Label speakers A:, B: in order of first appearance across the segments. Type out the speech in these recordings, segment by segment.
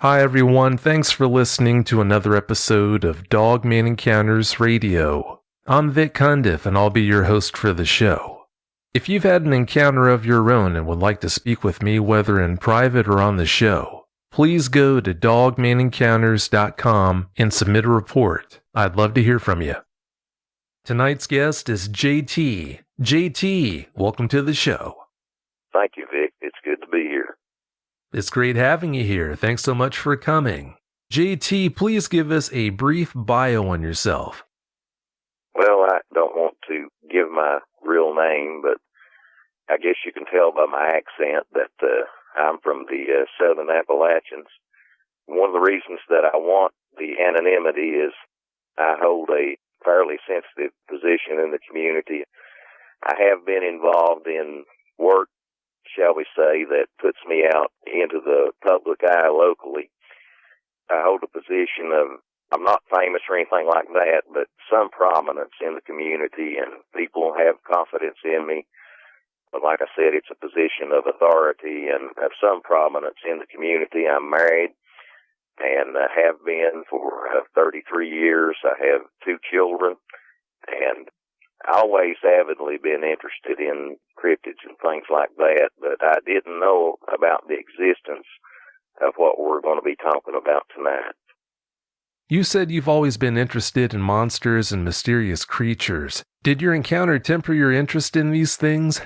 A: Hi everyone, thanks for listening to another episode of Dogman Encounters Radio. I'm Vic Cundiff and I'll be your host for the show. If you've had an encounter of your own and would like to speak with me whether in private or on the show, please go to dogmanencounters.com and submit a report. I'd love to hear from you. Tonight's guest is JT. JT, welcome to the show.
B: Thank you, Vic. It's good to be here.
A: It's great having you here. Thanks so much for coming. JT, please give us a brief bio on yourself.
B: Well, I don't want to give my real name, but I guess you can tell by my accent that I'm from the Southern Appalachians. One of the reasons that I want the anonymity is I hold a fairly sensitive position in the community. I have been involved in work, shall we say, that puts me out into the public eye locally. I hold a position of, I'm not famous or anything like that, but some prominence in the community, and people have confidence in me. But like I said, it's a position of authority and of some prominence in the community. I'm married and have been for 33 years. I have 2 children, and always avidly been interested in cryptids and things like that, but I didn't know about the existence of what we're going to be talking about tonight.
A: You said you've always been interested in monsters and mysterious creatures. Did your encounter temper your interest in these things?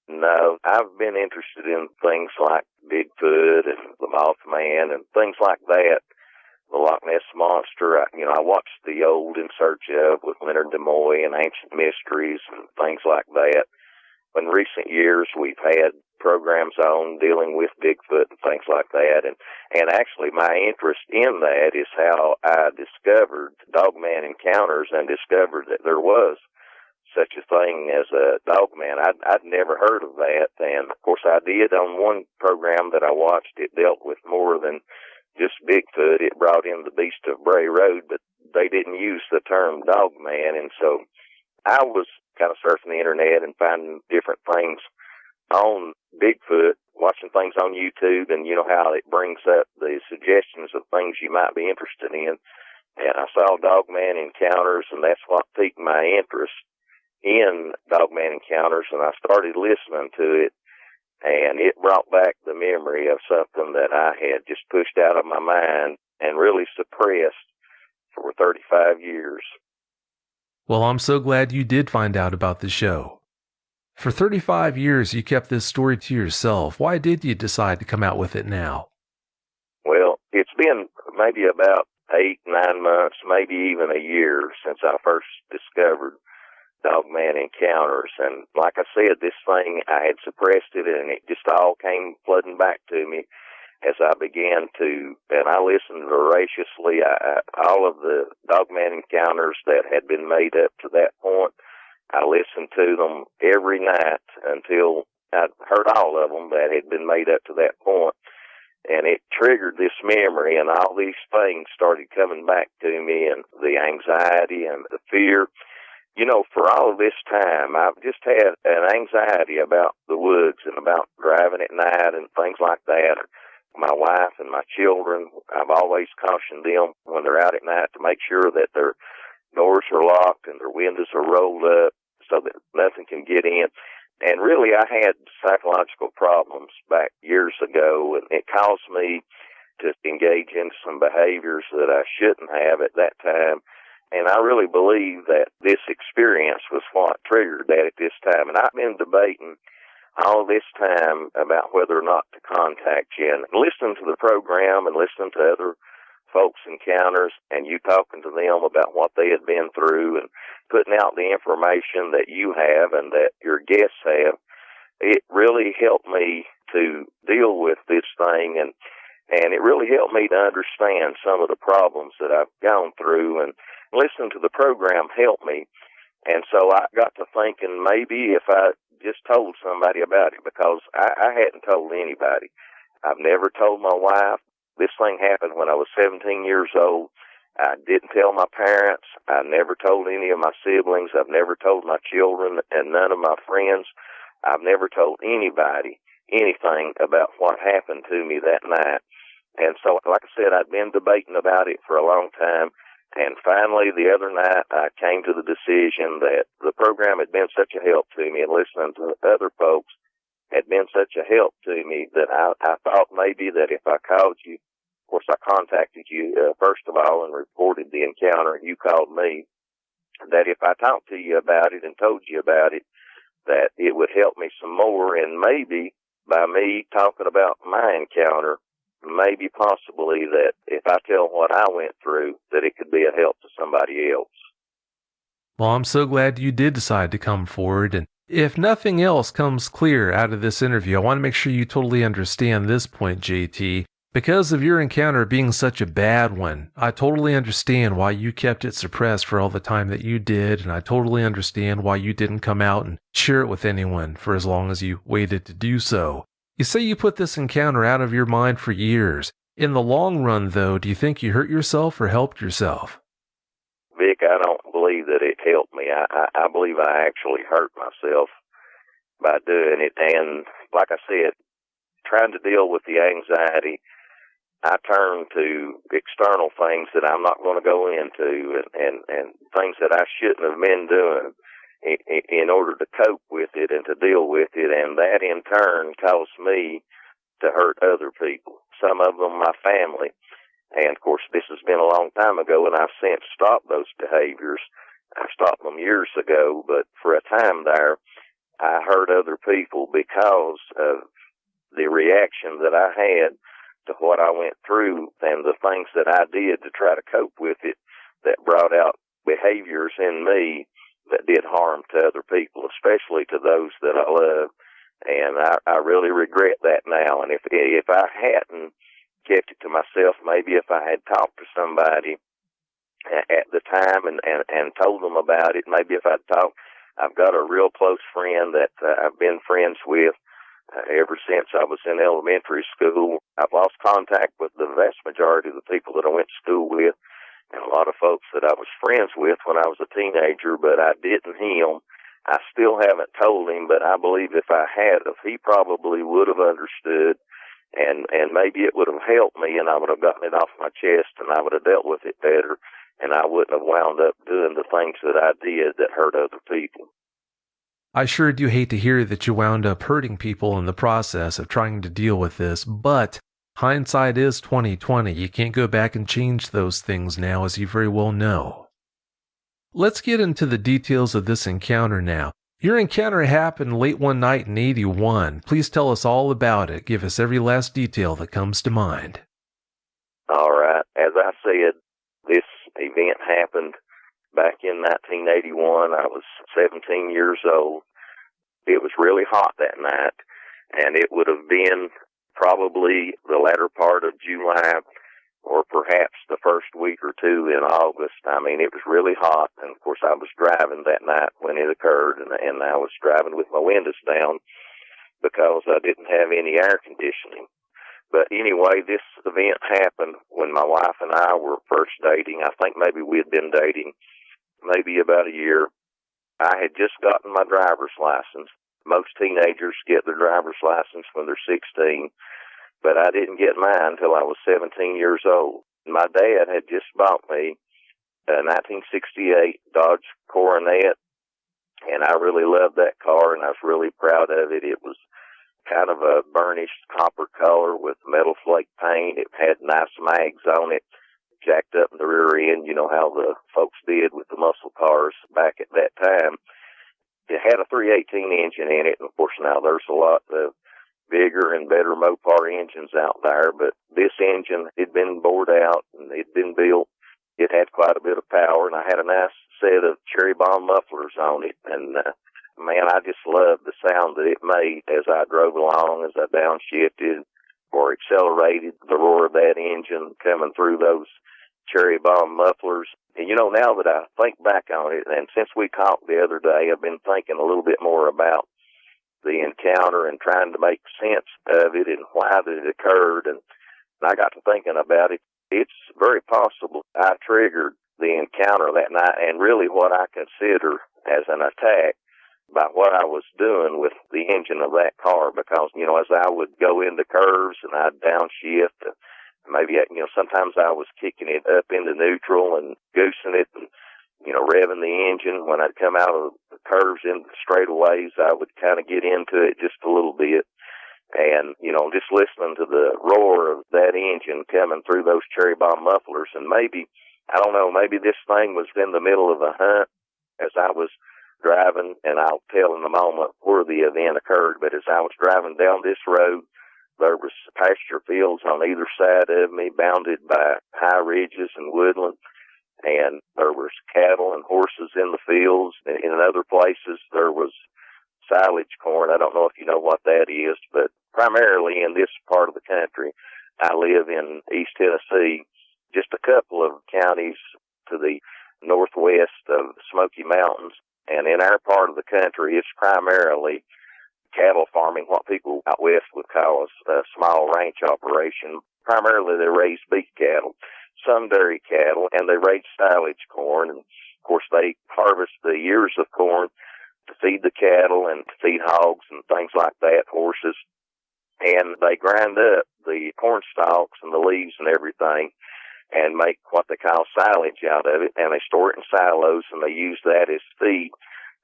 B: No, I've been interested in things like Bigfoot and the Mothman and things like that. The Loch Ness Monster, I watched the old In Search Of with Leonard Nimoy and Ancient Mysteries and things like that. In recent years, we've had programs on dealing with Bigfoot and things like that. And actually, my interest in that is how I discovered Dogman Encounters and discovered that there was such a thing as a Dogman. I'd never heard of that. And, of course, I did on one program that I watched. It dealt with more than just Bigfoot. It brought in the Beast of Bray Road, but they didn't use the term Dogman. And so I was kind of surfing the internet and finding different things on Bigfoot, watching things on YouTube, and you know how it brings up the suggestions of things you might be interested in. And I saw Dogman Encounters, and that's what piqued my interest in Dogman Encounters, and I started listening to it. And it brought back the memory of something that I had just pushed out of my mind and really suppressed for 35 years.
A: Well, I'm so glad you did find out about the show. For 35 years, you kept this story to yourself. Why did you decide to come out with it now?
B: Well, it's been maybe about 8, 9 months, maybe even a year since I first discovered Dogman Encounters, and like I said, this thing, I had suppressed it, and it just all came flooding back to me as I began to, and I listened voraciously. All of the Dogman Encounters that had been made up to that point, I listened to them every night until I'd heard all of them that had been made up to that point, and it triggered this memory, and all these things started coming back to me, and the anxiety and the fear. You know, for all of this time, I've just had an anxiety about the woods and about driving at night and things like that. My wife and my children, I've always cautioned them when they're out at night to make sure that their doors are locked and their windows are rolled up so that nothing can get in. And really, I had psychological problems back years ago, and it caused me to engage in some behaviors that I shouldn't have at that time. And I really believe that this experience was what triggered that at this time. And I've been debating all this time about whether or not to contact you. And listening to the program and listening to other folks' encounters and you talking to them about what they had been through and putting out the information that you have and that your guests have, it really helped me to deal with this thing. And it really helped me to understand some of the problems that I've gone through. And listening to the program helped me. And so I got to thinking maybe if I just told somebody about it, because I hadn't told anybody. I've never told my wife. This thing happened when I was 17 years old. I didn't tell my parents. I never told any of my siblings. I've never told my children and none of my friends. I've never told anybody anything about what happened to me that night. And so, like I said, I'd been debating about it for a long time. And finally, the other night, I came to the decision that the program had been such a help to me, and listening to other folks had been such a help to me, that I thought maybe that if I called you, of course, I contacted you, first of all, and reported the encounter, and you called me, that if I talked to you about it and told you about it, that it would help me some more, and maybe by me talking about my encounter, maybe possibly that if I tell what I went through, that it could be a help to somebody else.
A: Well, I'm so glad you did decide to come forward, and if nothing else comes clear out of this interview, I want to make sure you totally understand this point, JT. Because of your encounter being such a bad one, I totally understand why you kept it suppressed for all the time that you did, and I totally understand why you didn't come out and share it with anyone for as long as you waited to do so. You say you put this encounter out of your mind for years. In the long run, though, do you think you hurt yourself or helped yourself?
B: Vic, I don't believe that it helped me. I believe I actually hurt myself by doing it. And like I said, trying to deal with the anxiety, I turned to external things that I'm not going to go into and things that I shouldn't have been doing in order to cope with it and to deal with it. And that in turn caused me to hurt other people, some of them my family. And of course, this has been a long time ago, and I've since stopped those behaviors. I stopped them years ago, but for a time there, I hurt other people because of the reaction that I had to what I went through and the things that I did to try to cope with it that brought out behaviors in me that did harm to other people, especially to those that I love. And I really regret that now. And if I hadn't kept it to myself, maybe if I had talked to somebody at the time and told them about it, maybe if I'd talked, I've got a real close friend that I've been friends with ever since I was in elementary school. I've lost contact with the vast majority of the people that I went to school with, and a lot of folks that I was friends with when I was a teenager, but I didn't him. I still haven't told him, but I believe if I had, he probably would have understood, and maybe it would have helped me, and I would have gotten it off my chest, and I would have dealt with it better, and I wouldn't have wound up doing the things that I did that hurt other people.
A: I sure do hate to hear that you wound up hurting people in the process of trying to deal with this, but hindsight is 20/20. You can't go back and change those things now, as you very well know. Let's get into the details of this encounter now. Your encounter happened late one night in 81. Please tell us all about it. Give us every last detail that comes to mind.
B: All right. As I said, this event happened back in 1981. I was 17 years old. It was really hot that night, and it would have been probably the latter part of July or perhaps the first week or two in August. I mean, it was really hot, and of course I was driving that night when it occurred, and I was driving with my windows down because I didn't have any air conditioning. But anyway, this event happened when my wife and I were first dating. I think maybe we had been dating maybe about a year. I had just gotten my driver's license. Most teenagers get their driver's license when they're 16, but I didn't get mine until I was 17 years old. My dad had just bought me a 1968 Dodge Coronet, and I really loved that car, and I was really proud of it. It was kind of a burnished copper color with metal flake paint. It had nice mags on it, jacked up in the rear end, you know how the folks did with the muscle cars back at that time. It had a 318 engine in it, and of course now there's a lot of bigger and better Mopar engines out there, but this engine had been bored out and it had been built. It had quite a bit of power, and I had a nice set of cherry bomb mufflers on it, and man, I just loved the sound that it made as I drove along, as I downshifted or accelerated, the roar of that engine coming through those cherry bomb mufflers. And you know, now that I think back on it, and since we talked the other day, I've been thinking a little bit more about the encounter and trying to make sense of it and why that it occurred. And I got to thinking about it. It's very possible I triggered the encounter that night, and really what I consider as an attack by what I was doing with the engine of that car, because, you know, as I would go into curves and I'd downshift, maybe, sometimes I was kicking it up into neutral and goosing it and, revving the engine. When I'd come out of the curves into the straightaways, I would kind of get into it just a little bit. And, just listening to the roar of that engine coming through those cherry bomb mufflers. And maybe, I don't know, maybe this thing was in the middle of a hunt as I was driving, and I'll tell in a moment where the event occurred. But as I was driving down this road, there was pasture fields on either side of me, bounded by high ridges and woodland. And there was cattle and horses in the fields. And in other places, there was silage corn. I don't know if you know what that is, but primarily in this part of the country, I live in East Tennessee, just a couple of counties to the northwest of the Smoky Mountains. And in our part of the country, it's primarily cattle farming, what people out west would call a small ranch operation. Primarily, they raise beef cattle, some dairy cattle, and they raise silage corn. And, of course, they harvest the ears of corn to feed the cattle and to feed hogs and things like that, horses. And they grind up the corn stalks and the leaves and everything and make what they call silage out of it. And they store it in silos, and they use that as feed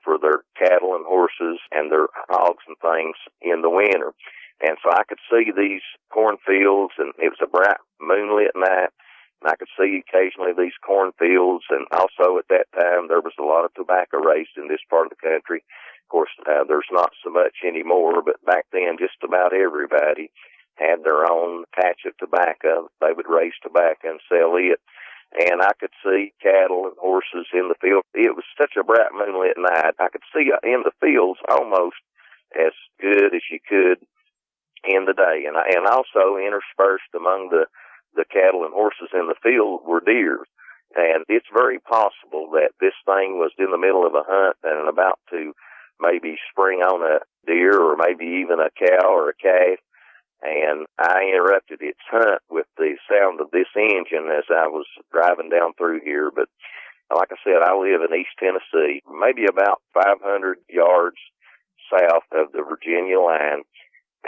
B: for their cattle and horses and their hogs and things in the winter. And so I could see these cornfields, and it was a bright moonlit night, and I could see occasionally these cornfields. And also at that time, there was a lot of tobacco raised in this part of the country. Of course, there's not so much anymore, but back then just about everybody had their own patch of tobacco. They would raise tobacco and sell it. And I could see cattle and horses in the field. It was such a bright moonlit night. I could see in the fields almost as good as you could in the day. And also interspersed among the cattle and horses in the field were deer. And it's very possible that this thing was in the middle of a hunt and about to maybe spring on a deer or maybe even a cow or a calf. And I interrupted its hunt with the sound of this engine as I was driving down through here. But like I said, I live in East Tennessee, maybe about 500 yards south of the Virginia line.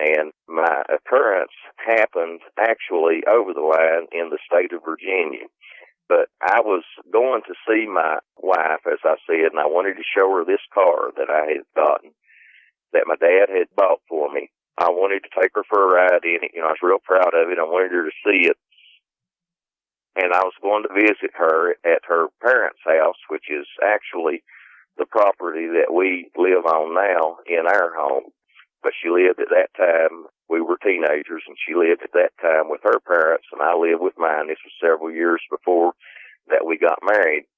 B: And my occurrence happened actually over the line in the state of Virginia. But I was going to see my wife, as I said, and I wanted to show her this car that I had gotten, that my dad had bought for me. I wanted to take her for a ride in it. I was real proud of it. I wanted her to see it. And I was going to visit her at her parents' house, which is actually the property that we live on now in our home. But she lived at that time, we were teenagers, and she lived at that time with her parents, and I lived with mine. This was several years before that we got married.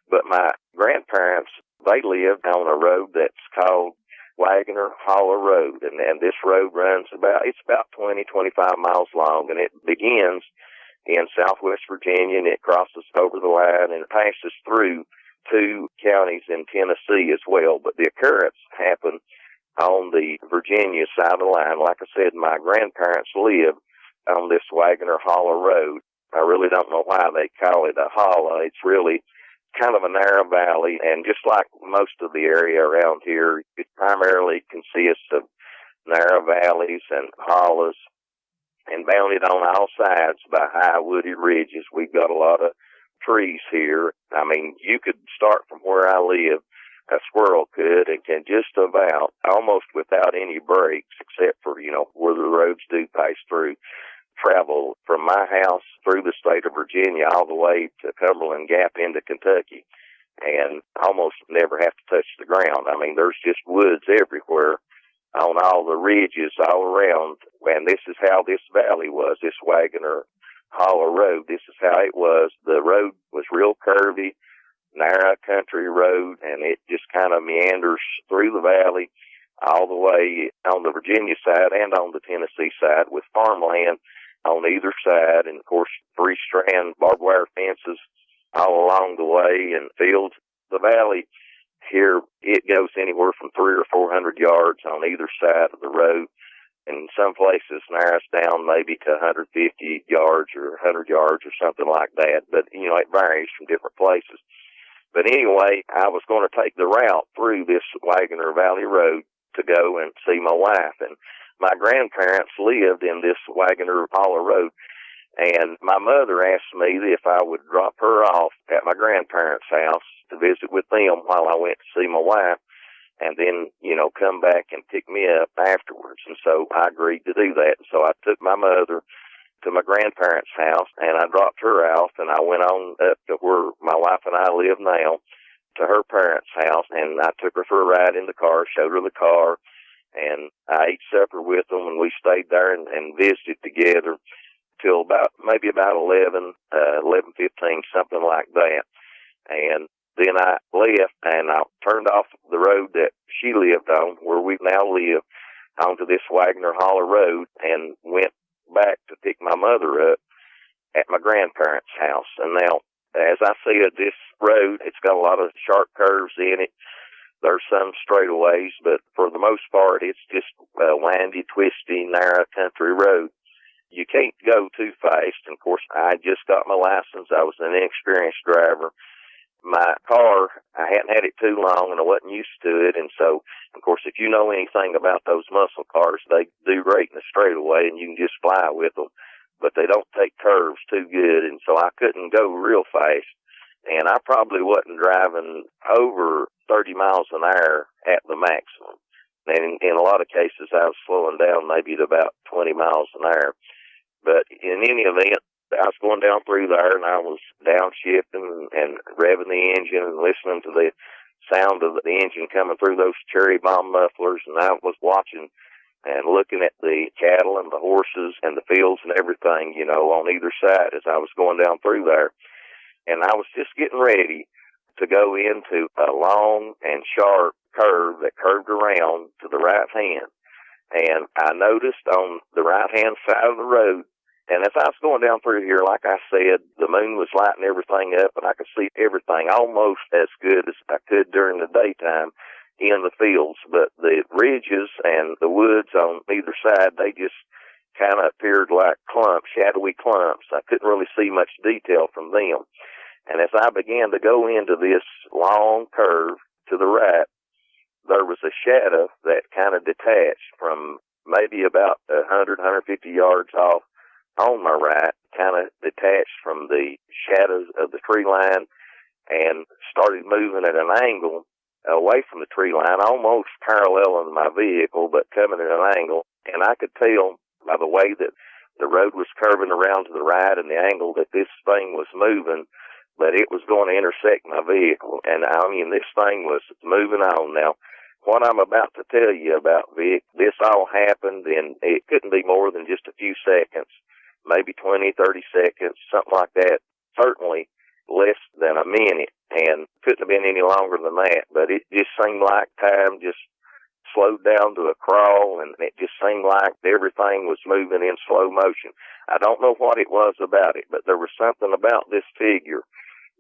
B: But my grandparents, they lived on a road that's called Wagoner Hollow Road, and this road runs about 20, 25 miles long, and it begins in southwest Virginia, and it crosses over the line and passes through 2 counties in Tennessee as well. But the occurrence happened on the Virginia side of the line. Like I said, my grandparents lived on this Wagoner Hollow Road. I really don't know why they call it a hollow. It's really kind of a narrow valley, and just like most of the area around here, it primarily consists of narrow valleys and hollows, and bounded on all sides by high wooded ridges. We've got a lot of trees here. I mean, you could start from where I live, a squirrel could, and can just about, almost without any breaks, except for, where the roads do pass through, travel from my house through the state of Virginia all the way to Cumberland Gap into Kentucky, and almost never have to touch the ground. I mean, there's just woods everywhere on all the ridges all around, and this is how this valley was, this Wagoner Hollow Road. This is how it was. The road was real curvy, narrow country road, and it just kind of meanders through the valley all the way on the Virginia side and on the Tennessee side, with farmland on either side, and of course 3-strand barbed wire fences all along the way, and fields. The valley here, it goes anywhere from 300 or 400 yards on either side of the road, and in some places narrows down maybe to 150 yards or 100 yards or something like that, but it varies from different places. But anyway, I was going to take the route through this Wagoner Valley Road to go and see my wife. And my grandparents lived in this Wagoner Hollow Road. And my mother asked me if I would drop her off at my grandparents' house to visit with them while I went to see my wife, and then, come back and pick me up afterwards. And so I agreed to do that. So I took my mother to my grandparents' house, and I dropped her off, and I went on up to where my wife and I live now, to her parents' house, and I took her for a ride in the car, showed her the car, and I ate supper with them, and we stayed there and visited together till maybe about 11:15, something like that. And then I left, and I turned off the road that she lived on, where we now live, onto this Wagner Holler Road, and went back to pick my mother up at my grandparents' house. And now, as I said, this road, it's got a lot of sharp curves in it. There's some straightaways, but for the most part, it's just a windy, twisty, narrow country road. You can't go too fast. And of course, I just got my license. I was an inexperienced driver. My car, I hadn't had it too long, and I wasn't used to it. And so, of course, if you know anything about those muscle cars, they do great in the straightaway, and you can just fly with them. But they don't take curves too good, and so I couldn't go real fast. And I probably wasn't driving over 30 miles an hour at the maximum. And in a lot of cases, I was slowing down maybe to about 20 miles an hour. But in any event, I was going down through there, and I was downshifting and revving the engine and listening to the sound of the engine coming through those cherry bomb mufflers, and I was watching and looking at the cattle and the horses and the fields and everything, on either side as I was going down through there. And I was just getting ready to go into a long and sharp curve that curved around to the right hand. And I noticed on the right-hand side of the road, and as I was going down through here, like I said, the moon was lighting everything up, and I could see everything almost as good as I could during the daytime in the fields. But the ridges and the woods on either side, they just kind of appeared like clumps, shadowy clumps. I couldn't really see much detail from them. And as I began to go into this long curve to the right, there was a shadow that kind of detached from maybe about 100, 150 yards off on my right, kind of detached from the shadows of the tree line and started moving at an angle away from the tree line, almost paralleling my vehicle, but coming at an angle. And I could tell by the way that the road was curving around to the right and the angle that this thing was moving, but it was going to intersect my vehicle. And this thing was moving on. Now, what I'm about to tell you about, Vic, this all happened, and it couldn't be more than just a few seconds, maybe 20, 30 seconds, something like that. Certainly less than a minute, and couldn't have been any longer than that. But it just seemed like time just slowed down to a crawl, and it just seemed like everything was moving in slow motion. I don't know what it was about it, but there was something about this figure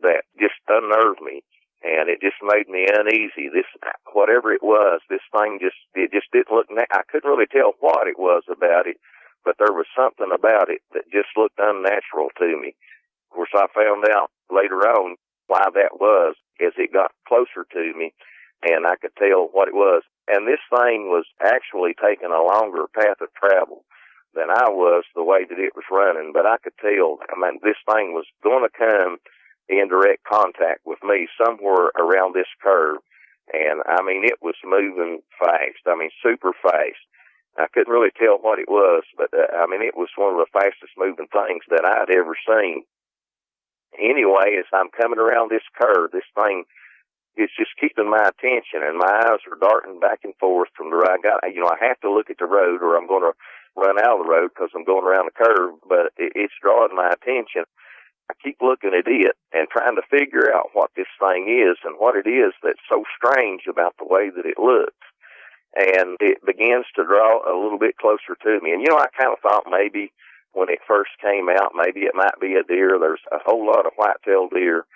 B: that just unnerved me, and it just made me uneasy. This, whatever it was, this thing just didn't look, I couldn't really tell what it was about it, but there was something about it that just looked unnatural to me. Of course, I found out later on why that was as it got closer to me, and I could tell what it was. And this thing was actually taking a longer path of travel than I was the way that it was running, but I could tell, this thing was going to come in direct contact with me somewhere around this curve. And, it was moving fast. Super fast. I couldn't really tell what it was, but, it was one of the fastest moving things that I'd ever seen. Anyway, as I'm coming around this curve, this thing is just keeping my attention, and my eyes are darting back and forth from the right. I have to look at the road or I'm going to run out of the road because I'm going around the curve, but it's drawing my attention. I keep looking at it and trying to figure out what this thing is and what it is that's so strange about the way that it looks. And it begins to draw a little bit closer to me. And, I kind of thought maybe when it first came out, maybe it might be a deer. There's a whole lot of white-tailed deer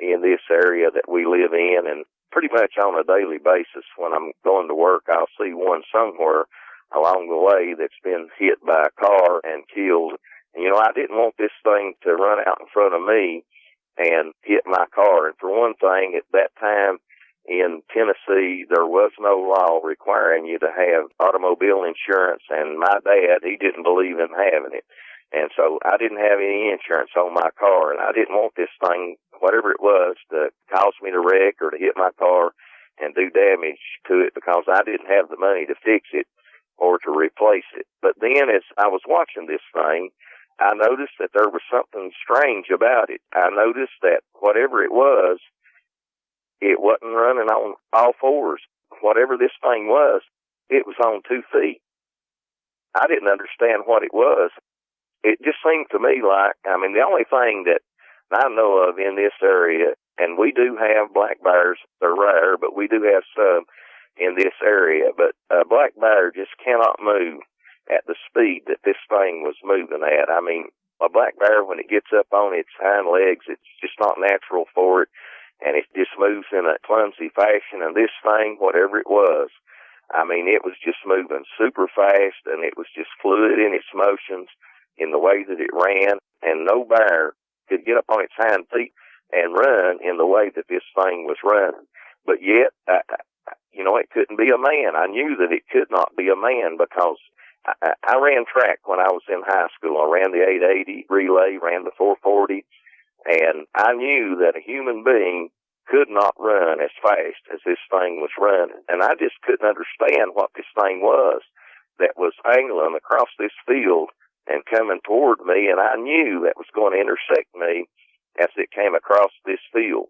B: in this area that we live in, and pretty much on a daily basis when I'm going to work, I'll see one somewhere along the way that's been hit by a car and killed. And, I didn't want this thing to run out in front of me and hit my car. And for one thing, at that time in Tennessee, there was no law requiring you to have automobile insurance, and my dad, he didn't believe in having it. And so I didn't have any insurance on my car, and I didn't want this thing, whatever it was, to cause me to wreck or to hit my car and do damage to it, because I didn't have the money to fix it or to replace it. But then as I was watching this thing, I noticed that there was something strange about it. I noticed that whatever it wasn't running on all fours. Whatever this thing was, it was on 2 feet. I didn't understand what it was. It just seemed to me like, the only thing that I know of in this area, and we do have black bears, they're rare, but we do have some in this area, but a black bear just cannot move at the speed that this thing was moving at. A black bear, when it gets up on its hind legs, it's just not natural for it, and it just moves in a clumsy fashion. And this thing, whatever it was, it was just moving super fast, and it was just fluid in its motions in the way that it ran, and no bear could get up on its hind feet and run in the way that this thing was running. But yet, it couldn't be a man. I knew that it could not be a man, because I ran track when I was in high school. I ran the 880 relay, ran the 440, and I knew that a human being could not run as fast as this thing was running. And I just couldn't understand what this thing was that was angling across this field and coming toward me, and I knew that was going to intersect me as it came across this field.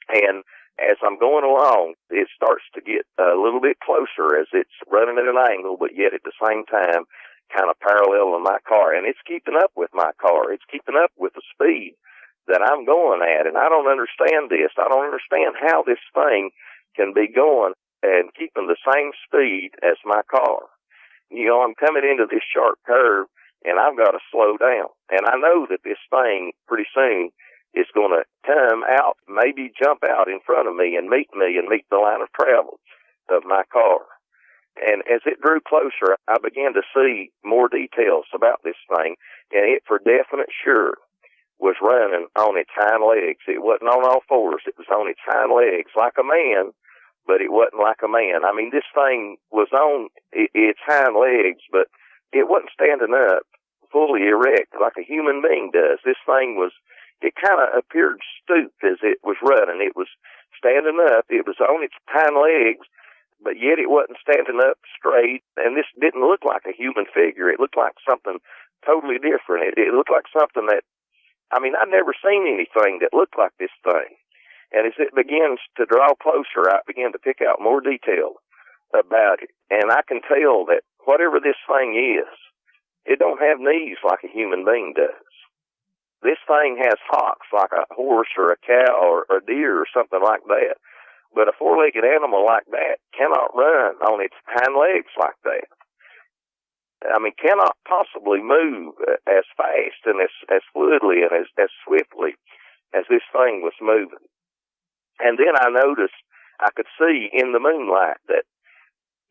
B: And as I'm going along, it starts to get a little bit closer as it's running at an angle, but yet at the same time kind of parallel to my car. And it's keeping up with my car. It's keeping up with the speed that I'm going at. And I don't understand this. I don't understand how this thing can be going and keeping the same speed as my car. I'm coming into this sharp curve, and I've got to slow down. And I know that this thing pretty soon is going to come out, maybe jump out in front of me and meet the line of travel of my car. And as it drew closer, I began to see more details about this thing, and it for definite sure was running on its hind legs. It wasn't on all fours. It was on its hind legs like a man, but it wasn't like a man. This thing was on its hind legs, but it wasn't standing up fully erect like a human being does. This thing it kind of appeared stooped as it was running. It was standing up. It was on its hind legs, but yet it wasn't standing up straight. And this didn't look like a human figure. It looked like something totally different. It looked like something that, I'd never seen anything that looked like this thing. And as it begins to draw closer, I began to pick out more detail about it. And I can tell that whatever this thing is, it don't have knees like a human being does. This thing has hocks like a horse or a cow or a deer or something like that. But a four-legged animal like that cannot run on its hind legs like that. Cannot possibly move as fast and as fluidly and as swiftly as this thing was moving. And then I noticed, I could see in the moonlight that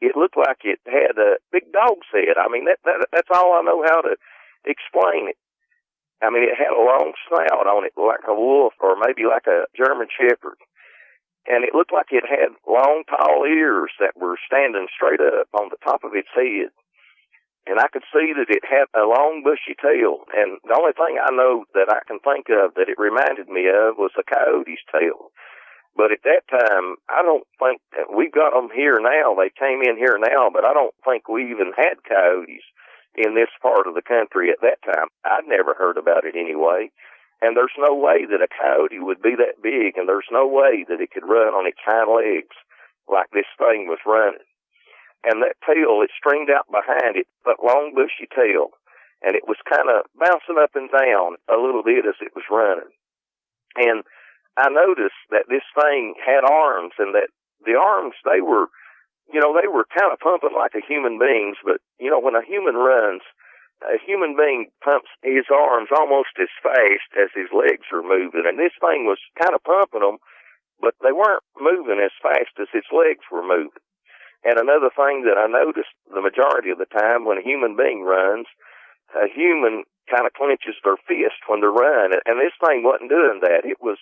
B: it looked like it had a big dog's head. That's all I know how to explain it. It had a long snout on it like a wolf or maybe like a German shepherd. And it looked like it had long, tall ears that were standing straight up on the top of its head. And I could see that it had a long, bushy tail. And the only thing I know that I can think of that it reminded me of was a coyote's tail. But at that time, I don't think, we've got them here now. They came in here now, but I don't think we even had coyotes in this part of the country at that time. I'd never heard about it anyway. And there's no way that a coyote would be that big, and there's no way that it could run on its hind legs like this thing was running. And that tail, it stringed out behind it, that long bushy tail, and it was kind of bouncing up and down a little bit as it was running. And I noticed that this thing had arms, and that the arms, they were kind of pumping like a human being's, but, when a human runs, a human being pumps his arms almost as fast as his legs are moving, and this thing was kind of pumping them, but they weren't moving as fast as its legs were moving. And another thing that I noticed the majority of the time when a human being runs, a human kind of clenches their fist when they run, and this thing wasn't doing that. It was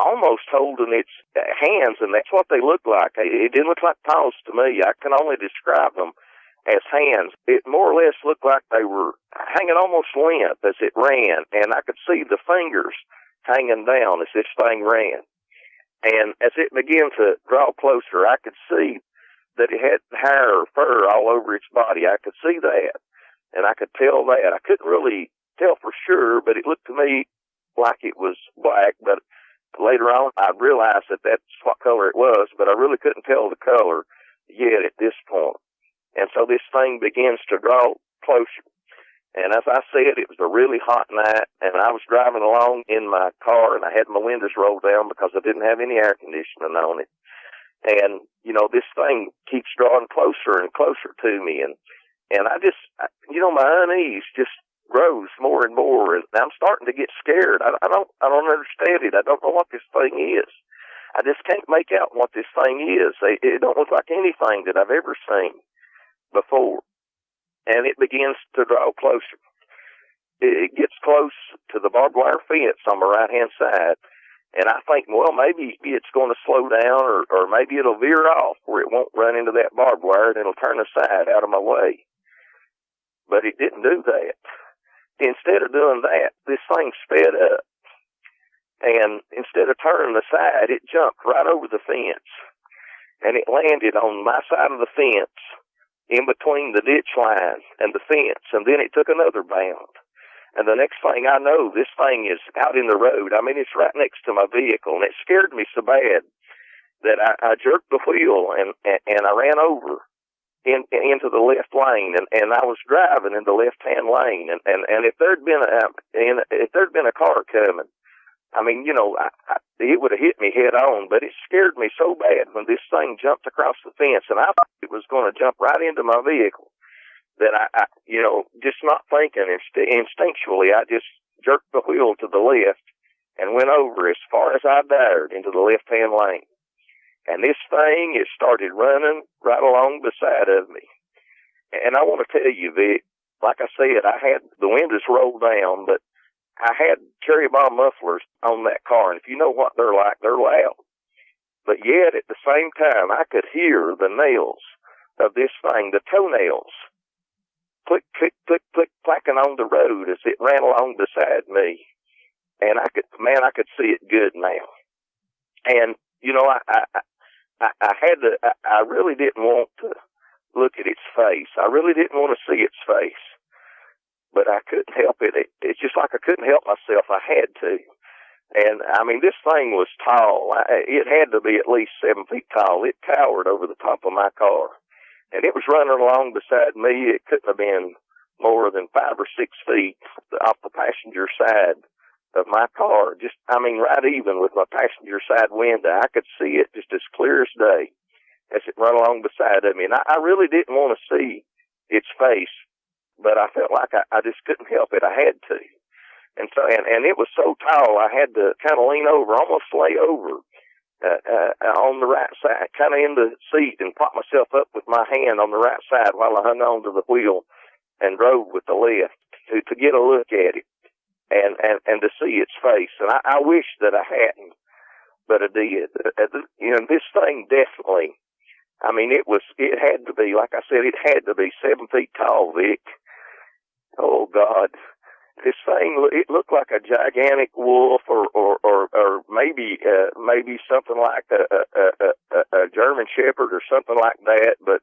B: almost holding its hands, and that's what they looked like. It didn't look like paws to me. I can only describe them as hands. It more or less looked like they were hanging almost limp as it ran, and I could see the fingers hanging down as this thing ran. And as it began to draw closer, I could see that it had hair or fur all over its body. I could see that, and I could tell that. I couldn't really tell for sure, but it looked to me like it was black. But later on, I realized that that's what color it was, but I really couldn't tell the color yet at this point. And so this thing begins to draw closer. And as I said, it was a really hot night, and I was driving along in my car, and I had my windows rolled down because I didn't have any air conditioning on it. And, you know, this thing keeps drawing closer and closer to me. And I just, you know, my unease just grows more and more, and I'm starting to get scared. I don't understand it. I don't know what this thing is. I just can't make out what this thing is. It don't look like anything that I've ever seen before. And it begins to draw closer. It gets close to the barbed wire fence on my right-hand side. And I think, well, maybe it's going to slow down, or maybe it'll veer off where it won't run into that barbed wire and it'll turn aside out of my way. But it didn't do that. Instead of doing that, this thing sped up. And instead of turning aside, it jumped right over the fence. And it landed on my side of the fence, in between the ditch line and the fence, and then it took another bound. And the next thing I know, this thing is out in the road. I mean, it's right next to my vehicle, and it scared me so bad that I jerked the wheel and I ran over into the left lane, and I was driving in the left-hand lane, and if there'd been a car coming, I mean, you know, it would have hit me head on, but it scared me so bad when this thing jumped across the fence, and I thought it was going to jump right into my vehicle, that I you know, just not thinking, instinctually, I just jerked the wheel to the left and went over as far as I dared into the left-hand lane. And this thing, it started running right along beside of me. And I want to tell you, Vic, like I said, I had the windows rolled down, but I had cherry bomb mufflers on that car, and if you know what they're like, they're loud. But yet, at the same time, I could hear the nails of this thing, the toenails, click, click, click, click, clacking on the road as it ran along beside me. And I could see it good now. And, you know, I really didn't want to look at its face. I really didn't want to see its face. But I couldn't help it. It's just like I couldn't help myself. I had to. And, I mean, this thing was tall. It had to be at least 7 feet tall. It towered over the top of my car. And it was running along beside me. It couldn't have been more than 5 or 6 feet off the passenger side of my car. Just, I mean, right even with my passenger side window. I could see it just as clear as day as it ran along beside of me. And I really didn't want to see its face. But I felt like I just couldn't help it. I had to. And so, and it was so tall, I had to kind of lean over, almost lay over, on the right side, kind of in the seat, and prop myself up with my hand on the right side while I hung on to the wheel and drove with the left to get a look at it and to see its face. And I wish that I hadn't, but I did. You know, this thing definitely, I mean, it had to be, like I said, it had to be 7 feet tall, Vic. Oh, God. This thing, it looked like a gigantic wolf or maybe something like a German Shepherd or something like that, but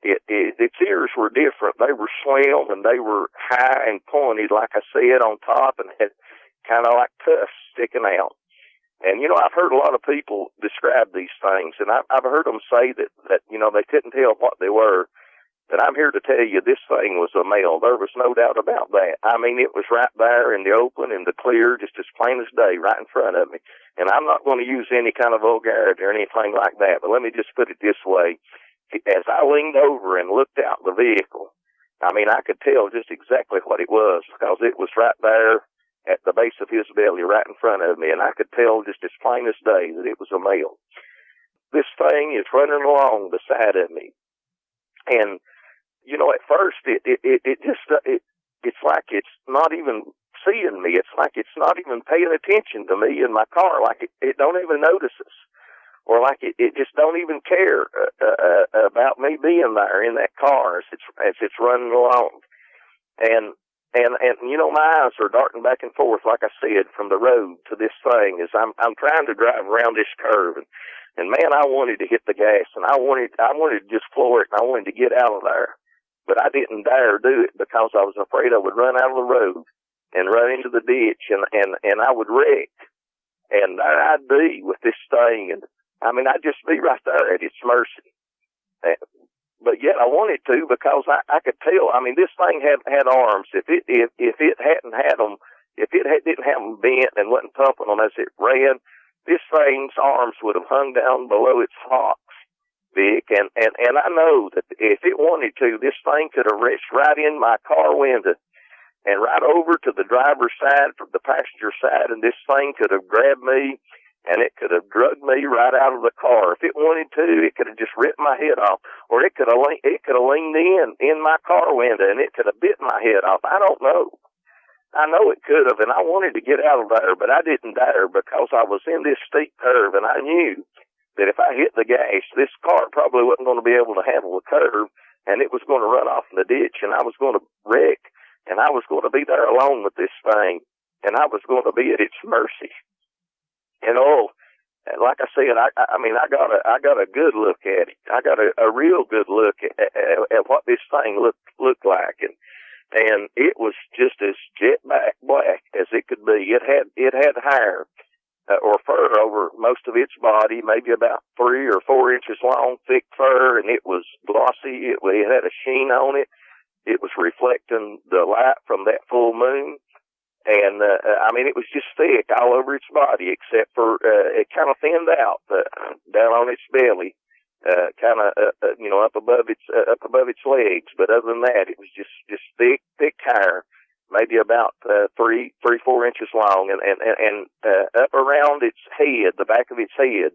B: its ears were different. They were slim and they were high and pointed, like I said, on top, and had kind of like tusks sticking out. And, you know, I've heard a lot of people describe these things, and I've heard them say that, you know, they couldn't tell what they were. But I'm here to tell you this thing was a male. There was no doubt about that. I mean, it was right there in the open, in the clear, just as plain as day, right in front of me. And I'm not going to use any kind of vulgarity or anything like that, but let me just put it this way. As I leaned over and looked out the vehicle, I mean, I could tell just exactly what it was, because it was right there at the base of his belly, right in front of me, and I could tell just as plain as day that it was a male. This thing is running along beside of me. And, you know, at first, it's like it's not even seeing me. It's like it's not even paying attention to me in my car, like it don't even notice us. or like it just don't even care about me being there in that car as it's running along. And my eyes are darting back and forth, like I said, from the road to this thing as I'm trying to drive around this curve. And man, I wanted to hit the gas, and I wanted to just floor it, and I wanted to get out of there. But I didn't dare do it because I was afraid I would run out of the road and run into the ditch, and I would wreck. And I'd be with this thing, and I mean, I'd just be right there at its mercy. But yet I wanted to because I could tell. I mean, this thing had arms. If it hadn't had them, didn't have them bent and wasn't pumping them as it ran, this thing's arms would have hung down below its hocks, Vic. And I know that if it wanted to, this thing could have reached right in my car window and right over to the driver's side, from the passenger side, and this thing could have grabbed me. And it could have drugged me right out of the car. If it wanted to, it could have just ripped my head off. Or it could have leaned in my car window, and it could have bit my head off. I don't know. I know it could have, and I wanted to get out of there, but I didn't dare because I was in this steep curve, and I knew that if I hit the gas, this car probably wasn't going to be able to handle the curve, and it was going to run off in the ditch, and I was going to wreck, and I was going to be there alone with this thing, and I was going to be at its mercy. And like I said, I got a good look at it. I got a real good look at what this thing looked like, and it was just as jet black as it could be. It had hair or fur over most of its body, maybe about 3 or 4 inches long, thick fur, and it was glossy. It had a sheen on it. It was reflecting the light from that full moon. And, it was just thick all over its body, except for, it kind of thinned out, down on its belly, up above its legs. But other than that, it was just thick hair, maybe about, 3, 4 inches long, and up around its head, the back of its head,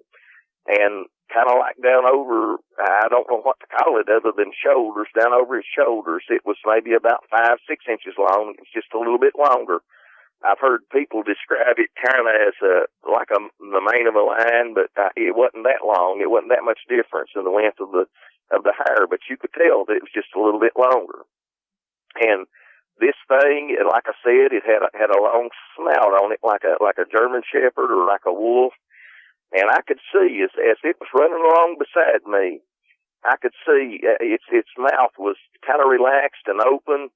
B: and kind of like down over, I don't know what to call it other than shoulders, down over his shoulders. It was maybe about 5, 6 inches long. It's just a little bit longer. I've heard people describe it kind of as like the mane of a lion, but it wasn't that long. It wasn't that much difference in the length of the hair, but you could tell that it was just a little bit longer. And this thing, like I said, it had a long snout on it, like a German Shepherd or like a wolf. And I could see as it was running along beside me, I could see its mouth was kind of relaxed and open,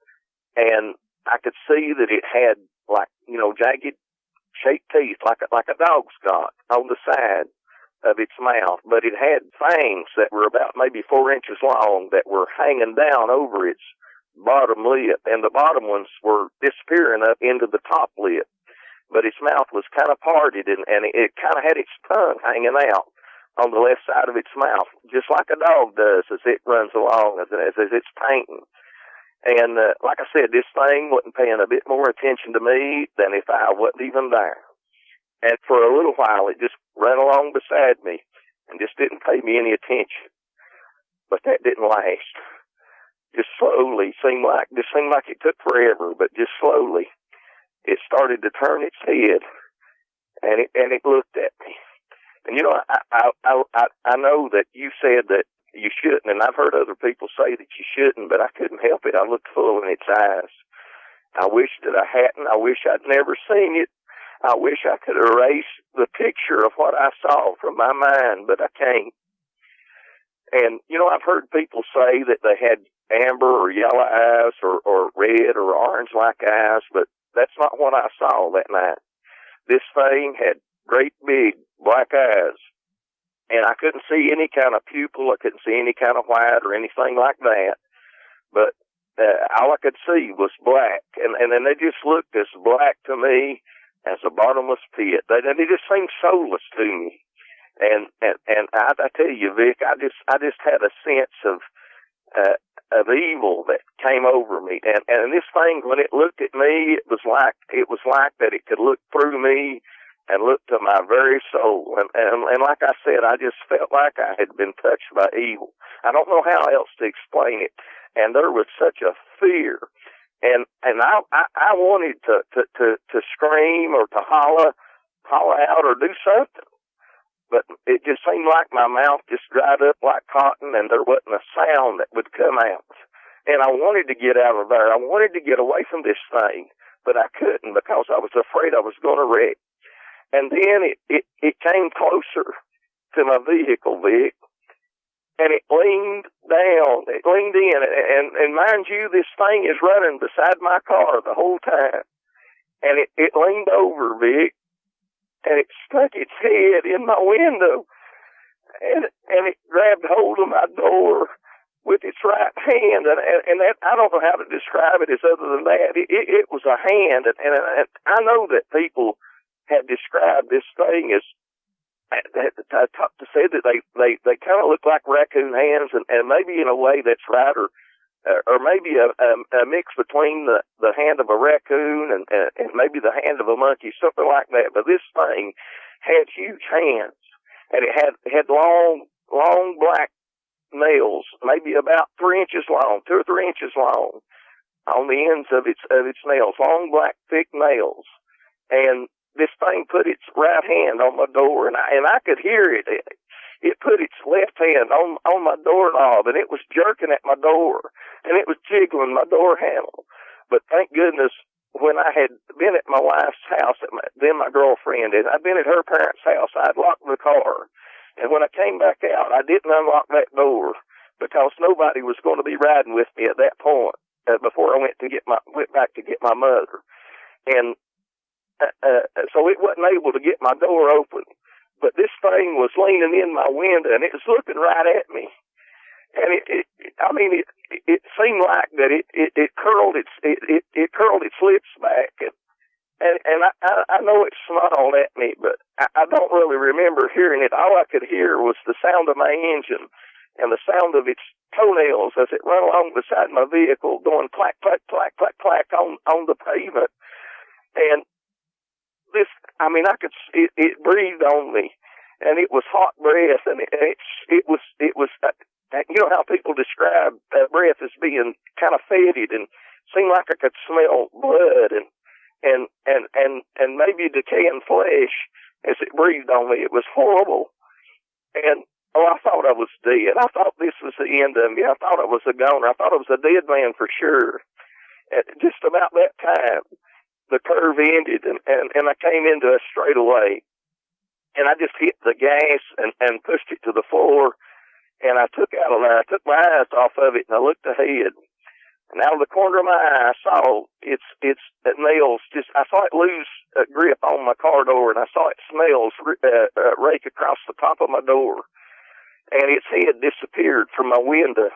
B: and I could see that it had jagged shaped teeth like a dog's got on the side of its mouth, but it had fangs that were about maybe 4 inches long that were hanging down over its bottom lip, and the bottom ones were disappearing up into the top lip. But its mouth was kind of parted, and it kind of had its tongue hanging out on the left side of its mouth, just like a dog does as it runs along, as it's painting. And like I said, this thing wasn't paying a bit more attention to me than if I wasn't even there. And for a little while, it just ran along beside me and just didn't pay me any attention. But that didn't last. Just slowly, seemed like it took forever, but just slowly, it started to turn its head, and it looked at me. And I know that you said that you shouldn't, and I've heard other people say that you shouldn't, but I couldn't help it. I looked full in its eyes. I wish that I hadn't. I wish I'd never seen it. I wish I could erase the picture of what I saw from my mind, but I can't. And, I've heard people say that they had amber or yellow eyes or red or orange-like eyes, but that's not what I saw that night. This thing had great big black eyes, and I couldn't see any kind of pupil. I couldn't see any kind of white or anything like that. But all I could see was black, and then they just looked as black to me as a bottomless pit. They just seemed soulless to me. And I tell you, Vic, I just had a sense of evil that came over me. And this thing, when it looked at me, it was like that it could look through me and look to my very soul. And like I said, I just felt like I had been touched by evil. I don't know how else to explain it. And there was such a fear. And I wanted to scream or to holler out or do something. but it just seemed like my mouth just dried up like cotton, and there wasn't a sound that would come out. And I wanted to get out of there. I wanted to get away from this thing, but I couldn't because I was afraid I was going to wreck. And then it came closer to my vehicle, Vic, and it leaned down. It leaned in, and mind you, this thing is running beside my car the whole time. And it leaned over, Vic, and it stuck its head in my window, and it grabbed hold of my door with its right hand, and that, I don't know how to describe it as other than that. It was a hand, and I know that people have described this thing as, to say that they kind of look like raccoon hands, and maybe in a way that's right, or maybe a mix between the hand of a raccoon and maybe the hand of a monkey, something like that. But this thing had huge hands, and it had long black nails, maybe about 3 inches long, 2 or 3 inches long, on the ends of its nails, long black thick nails. And this thing put its right hand on my door, and I could hear it. It put its left hand on my doorknob, and it was jerking at my door, and it was jiggling my door handle. But thank goodness, when I had been at my wife's house, then my girlfriend, and I'd been at her parents' house, I'd locked the car. And when I came back out, I didn't unlock that door because nobody was going to be riding with me at that point before I went back to get my mother. And so it wasn't able to get my door open. But this thing was leaning in my window, and it was looking right at me. And it seemed like that it curled its lips back, and I know it snarled at me, but I don't really remember hearing it. All I could hear was the sound of my engine and the sound of its toenails as it ran along beside my vehicle, going clack, clack, clack, clack, clack on the pavement. And this, it breathed on me, and it was hot breath, and it was, you know how people describe breath as being kind of fetid, and seemed like I could smell blood and maybe decaying flesh as it breathed on me. It was horrible. And, I thought I was dead. I thought this was the end of me. I thought I was a goner. I thought I was a dead man for sure. At just about that time, the curve ended, and I came into a straightaway, and I just hit the gas and pushed it to the floor, and I took out of there. I took my eyes off of it, and I looked ahead. And out of the corner of my eye, I saw its nails I saw it lose a grip on my car door, and I saw its nails rake across the top of my door. And its head disappeared from my window.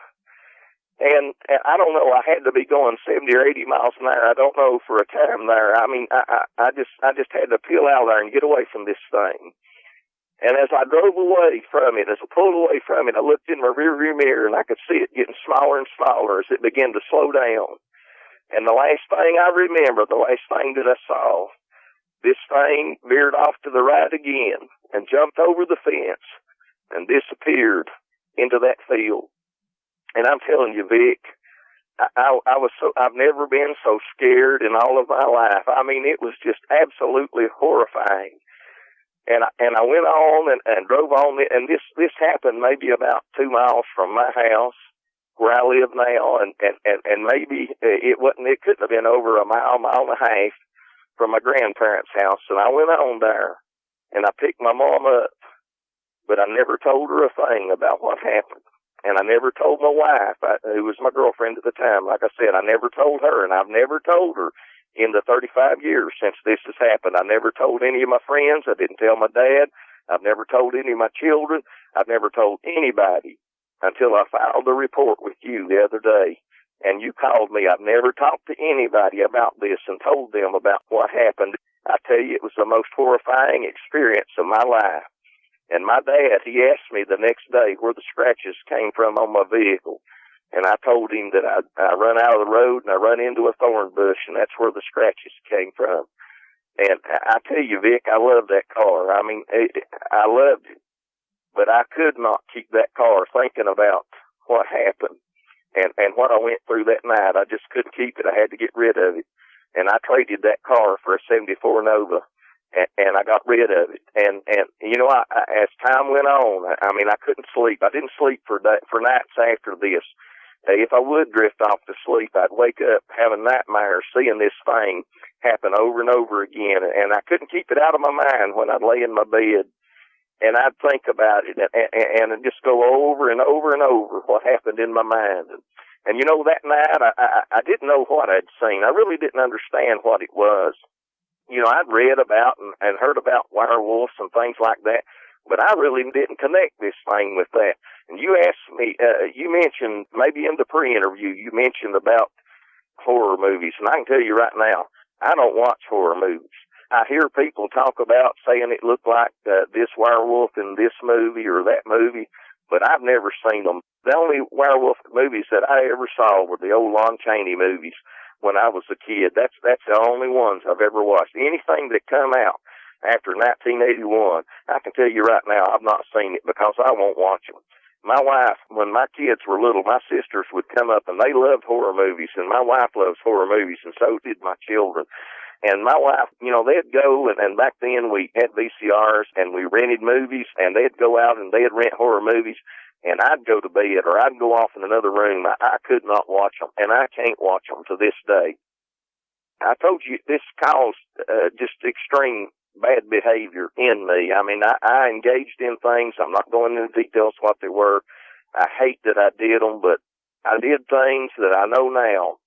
B: And I don't know, I had to be going 70 or 80 miles an hour. I don't know for a time there. I just had to peel out there and get away from this thing. And as I drove away from it, as I pulled away from it, I looked in my rearview mirror, and I could see it getting smaller and smaller as it began to slow down. And the last thing I remember, the last thing that I saw, this thing veered off to the right again and jumped over the fence and disappeared into that field. And I'm telling you, Vic, I've never been so scared in all of my life. It was just absolutely horrifying. And I went on and drove on, and this happened maybe about 2 miles from my house where I live now, and maybe it couldn't have been over a mile and a half from my grandparents' house. And I went on there, and I picked my mom up, but I never told her a thing about what happened. And I never told my wife, who was my girlfriend at the time. Like I said, I never told her, and I've never told her in the 35 years since this has happened. I never told any of my friends. I didn't tell my dad. I've never told any of my children. I've never told anybody until I filed a report with you the other day. And you called me. I've never talked to anybody about this and told them about what happened. I tell you, it was the most horrifying experience of my life. And my dad, he asked me the next day where the scratches came from on my vehicle. And I told him that I run out of the road and I run into a thorn bush, and that's where the scratches came from. And I tell you, Vic, I love that car. I loved it. But I could not keep that car thinking about what happened and what I went through that night. I just couldn't keep it. I had to get rid of it. And I traded that car for a 74 Nova. and I got rid of it. And you know, as time went on, I mean, I couldn't sleep. I didn't sleep for nights after this. If I would drift off to sleep, I'd wake up having nightmares, seeing this thing happen over and over again, and I couldn't keep it out of my mind when I'd lay in my bed. And I'd think about it and just go over and over and over what happened in my mind. And you know, that night, I didn't know what I'd seen. I really didn't understand what it was. You know, I'd read about and heard about werewolves and things like that, but I really didn't connect this thing with that. And you asked me, you mentioned, maybe in the pre-interview, you mentioned about horror movies. And I can tell you right now, I don't watch horror movies. I hear people talk about saying it looked like this werewolf in this movie or that movie, but I've never seen them. The only werewolf movies that I ever saw were the old Lon Chaney movies when I was a kid. That's the only ones I've ever watched. Anything that come out after 1981, I can tell you right now, I've not seen it because I won't watch them. My wife, when my kids were little, my sisters would come up and they loved horror movies, and my wife loves horror movies, and so did my children. And my wife, you know, they'd go, and back then we had VCRs, and we rented movies, and they'd go out and they'd rent horror movies, and I'd go to bed, or I'd go off in another room. I could not watch them, and I can't watch them to this day. I told you this caused just extreme bad behavior in me. I mean, I engaged in things. I'm not going into details what they were. I hate that I did them, but I did things that I know now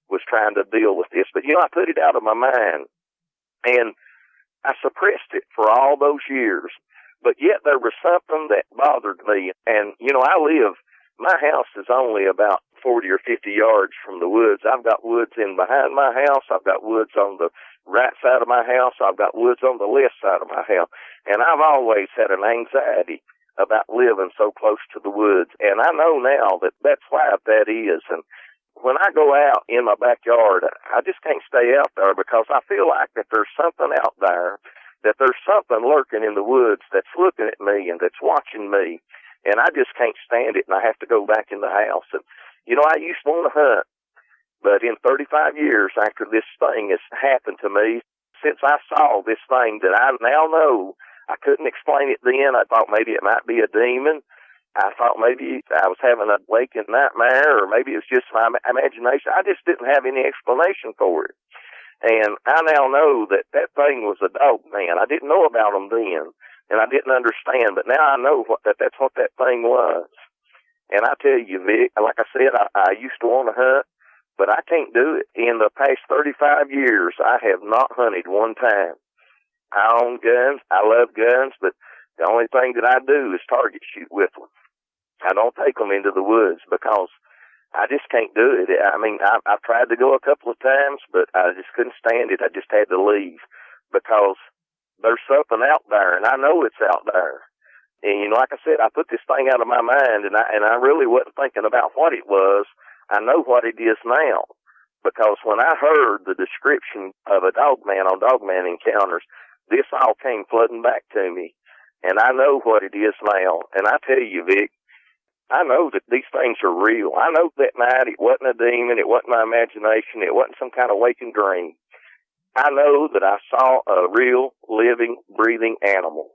B: was trying to deal with this. But, you know, I put it out of my mind, and I suppressed it for all those years. But yet there was something that bothered me. And, you know, my house is only about 40 or 50 yards from the woods. I've got woods in behind my house. I've got woods on the right side of my house. I've got woods on the left side of my house. And I've always had an anxiety about living so close to the woods. And I know now that that's why that is. And when I go out in my backyard, I just can't stay out there because I feel like that there's something out there, that there's something lurking in the woods that's looking at me and that's watching me, and I just can't stand it, and I have to go back in the house. And, you know, I used to want to hunt, but in 35 years after this thing has happened to me, since I saw this thing that I now know, I couldn't explain it then. I thought maybe it might be a demon. I thought maybe I was having a waking nightmare, or maybe it was just my imagination. I just didn't have any explanation for it. And I now know that that thing was a Dogman. I didn't know about them then, and I didn't understand, but now I know that's what that thing was. And I tell you, Vic, like I said, I used to want to hunt, but I can't do it. In the past 35 years, I have not hunted one time. I own guns. I love guns, but the only thing that I do is target shoot with them. I don't take them into the woods because I just can't do it. I mean, I've tried to go a couple of times, but I just couldn't stand it. I just had to leave because there's something out there, and I know it's out there. And, you know, like I said, I put this thing out of my mind, and I really wasn't thinking about what it was. I know what it is now because when I heard the description of a Dogman on Dogman Encounters, this all came flooding back to me, and I know what it is now. And I tell you, Vic, I know that these things are real. I know that night it wasn't a demon, it wasn't my imagination, it wasn't some kind of waking dream. I know that I saw a real, living, breathing animal.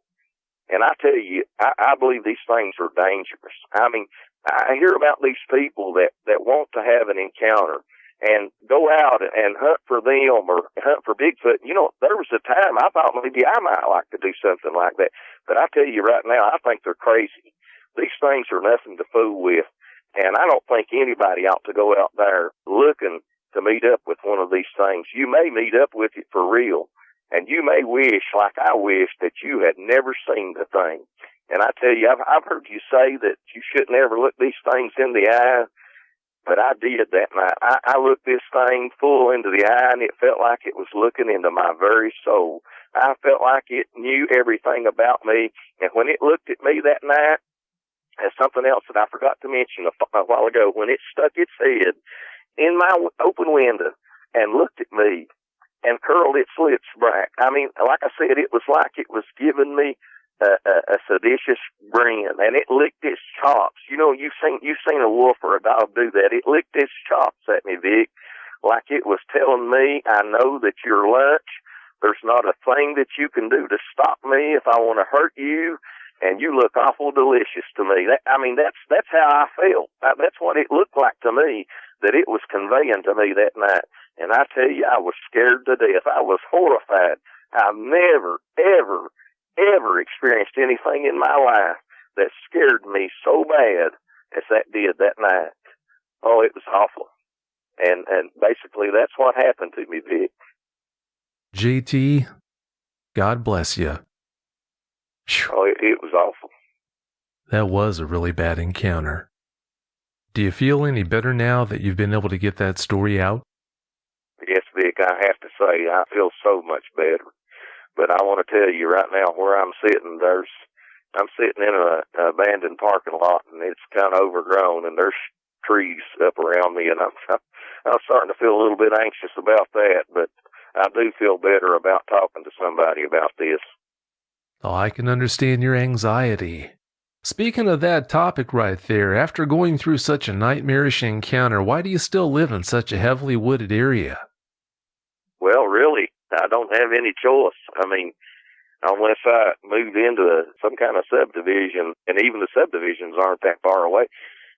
B: And I tell you, I believe these things are dangerous. I mean, I hear about these people that want to have an encounter and go out and hunt for them or hunt for Bigfoot. You know, there was a time I thought maybe I might like to do something like that. But I tell you right now, I think they're crazy. These things are nothing to fool with, and I don't think anybody ought to go out there looking to meet up with one of these things. You may meet up with it for real, and you may wish, like I wish, that you had never seen the thing. And I tell you, I've heard you say that you shouldn't ever look these things in the eye, but I did that night. I looked this thing full into the eye, and it felt like it was looking into my very soul. I felt like it knew everything about me, and when it looked at me that night, there's something else that I forgot to mention a while ago. When it stuck its head in my open window and looked at me and curled its lips back, I mean, like I said, it was like it was giving me a seditious grin, and it licked its chops. You know, you've seen a wolf or a dog do that. It licked its chops at me, Vic, like it was telling me, I know that your lunch There's not a thing that you can do to stop me if I want to hurt you, and you look awful delicious to me. That's how I felt. That's what it looked like to me, that it was conveying to me that night. And I tell you, I was scared to death. I was horrified. I've never, ever, ever experienced anything in my life that scared me so bad as that did that night. Oh, it was awful. And basically that's what happened to me, Vic.
A: JT, God bless you.
B: Oh, it was awful.
A: That was a really bad encounter. Do you feel any better now that you've been able to get that story out?
B: Yes, Vic, I have to say, I feel so much better. But I want to tell you right now where I'm sitting, I'm sitting in an abandoned parking lot, and it's kind of overgrown, and there's trees up around me, and I'm starting to feel a little bit anxious about that, but I do feel better about talking to somebody about this.
A: Oh, I can understand your anxiety. Speaking of that topic right there, after going through such a nightmarish encounter, why do you still live in such a heavily wooded area?
B: Well, really, I don't have any choice. I mean, unless I move into some kind of subdivision, and even the subdivisions aren't that far away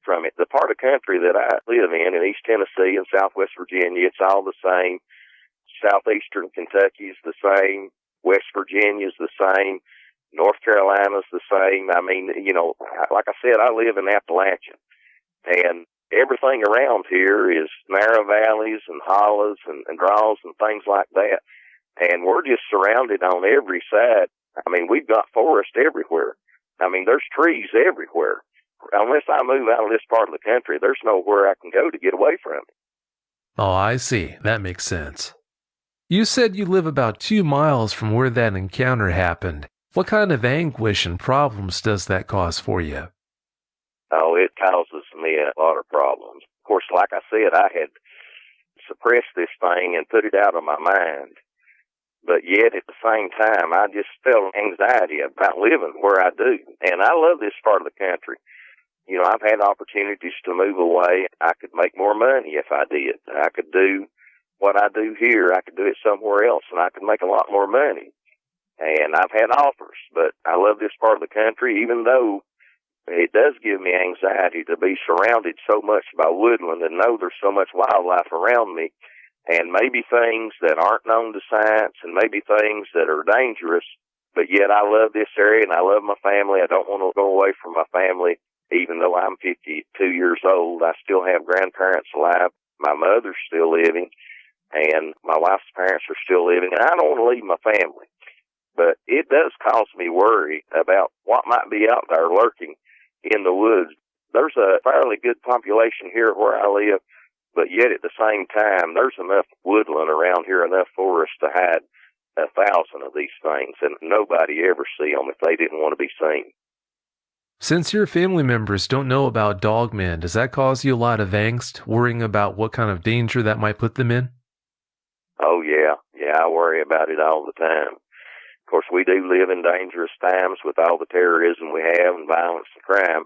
B: from it. The part of country that I live in East Tennessee and Southwest Virginia, it's all the same. Southeastern Kentucky's the same. West Virginia's the same. North Carolina's the same. I mean, like I said, I live in Appalachia, and everything around here is narrow valleys and hollows and draws and things like that. And we're just surrounded on every side. I mean, we've got forest everywhere. I mean, there's trees everywhere. Unless I move out of this part of the country, there's nowhere I can go to get away from it.
A: Oh, I see. That makes sense. You said you live about 2 miles from where that encounter happened. What kind of anguish and problems does that cause for you?
B: Oh, it causes me a lot of problems. Of course, like I said, I had suppressed this thing and put it out of my mind. But yet, at the same time, I just felt anxiety about living where I do. And I love this part of the country. I've had opportunities to move away. I could make more money if I did. I could do what I do here. I could do it somewhere else, and I could make a lot more money. And I've had offers, but I love this part of the country, even though it does give me anxiety to be surrounded so much by woodland and know there's so much wildlife around me, and maybe things that aren't known to science and maybe things that are dangerous. But yet I love this area and I love my family. I don't want to go away from my family. Even though I'm 52 years old, I still have grandparents alive. My mother's still living, and my wife's parents are still living, and I don't want to leave my family. But it does cause me worry about what might be out there lurking in the woods. There's a fairly good population here where I live, but yet at the same time, there's enough woodland around here, enough forest to hide 1,000 of these things, and nobody ever see them if they didn't want to be seen.
A: Since your family members don't know about Dogman, does that cause you a lot of angst, worrying about what kind of danger that might put them in?
B: Oh, yeah. Yeah, I worry about it all the time. Of course, we do live in dangerous times with all the terrorism we have and violence and crime.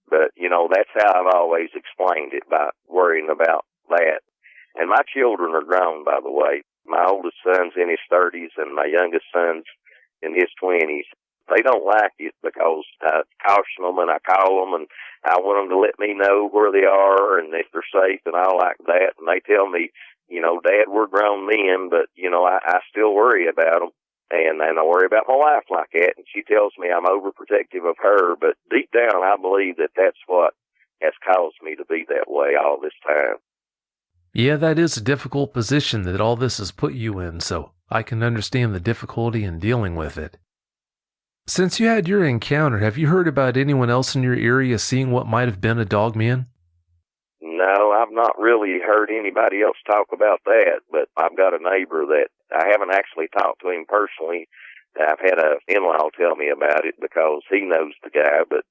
B: But, that's how I've always explained it, by worrying about that. And my children are grown, by the way. My oldest son's in his 30s and my youngest son's in his 20s. They don't like it because I caution them and I call them and I want them to let me know where they are and if they're safe and all like that. And they tell me, Dad, we're grown men, but, I still worry about them. And I worry about my wife like that. And she tells me I'm overprotective of her. But deep down, I believe that that's what has caused me to be that way all this time.
A: Yeah, that is a difficult position that all this has put you in, so I can understand the difficulty in dealing with it. Since you had your encounter, have you heard about anyone else in your area seeing what might have been a Dogman?
B: No, I've not really heard anybody else talk about that, but I've got a neighbor that I haven't actually talked to him personally. I've had an in-law tell me about it because he knows the guy, but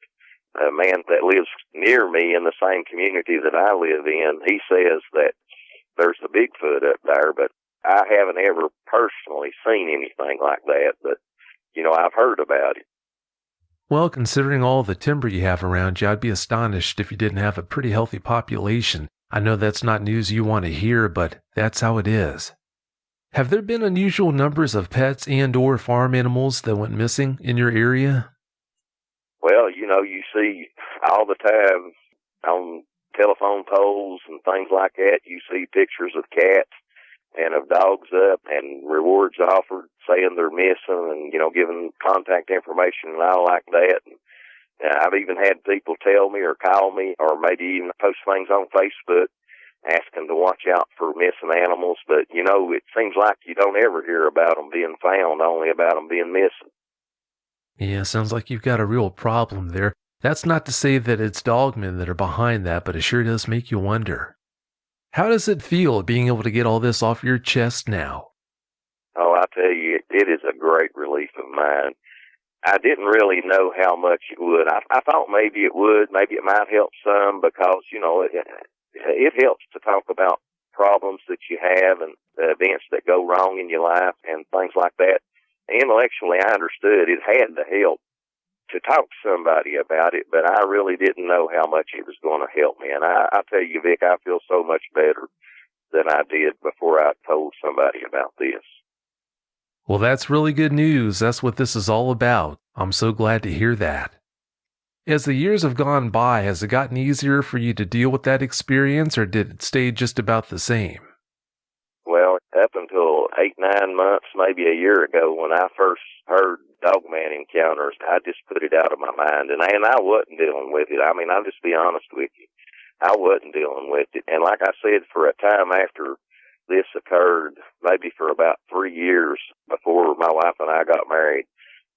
B: a man that lives near me in the same community that I live in, he says that there's a Bigfoot up there, but I haven't ever personally seen anything like that, but I've heard about it.
A: Well, considering all the timber you have around you, I'd be astonished if you didn't have a pretty healthy population. I know that's not news you want to hear, but that's how it is. Have there been unusual numbers of pets and or farm animals that went missing in your area?
B: Well, you see all the time on telephone poles and things like that, you see pictures of cats and of dogs up and rewards offered saying they're missing and, giving contact information and all like that. And I've even had people tell me or call me or maybe even post things on Facebook asking to watch out for missing animals. But, it seems like you don't ever hear about them being found, only about them being missing.
A: Yeah, sounds like you've got a real problem there. That's not to say that it's dogmen that are behind that, but it sure does make you wonder. How does it feel being able to get all this off your chest now?
B: Oh, I tell you, it is a great relief of mine. I didn't really know how much it would. I thought maybe it would. Maybe it might help some because, it helps to talk about problems that you have and events that go wrong in your life and things like that. Intellectually, I understood it had to help to talk to somebody about it, but I really didn't know how much it was going to help me. And I tell you, Vic, I feel so much better than I did before I told somebody about this.
A: Well, that's really good news. That's what this is all about. I'm so glad to hear that. As the years have gone by, has it gotten easier for you to deal with that experience, or did it stay just about the same?
B: Well, up until 8-9 months, maybe a year ago, when I first heard Dogman Encounters, I just put it out of my mind, and I wasn't dealing with it. I mean, I'll just be honest with you. I wasn't dealing with it. And like I said, for a time after this occurred, maybe for about 3 years before my wife and I got married,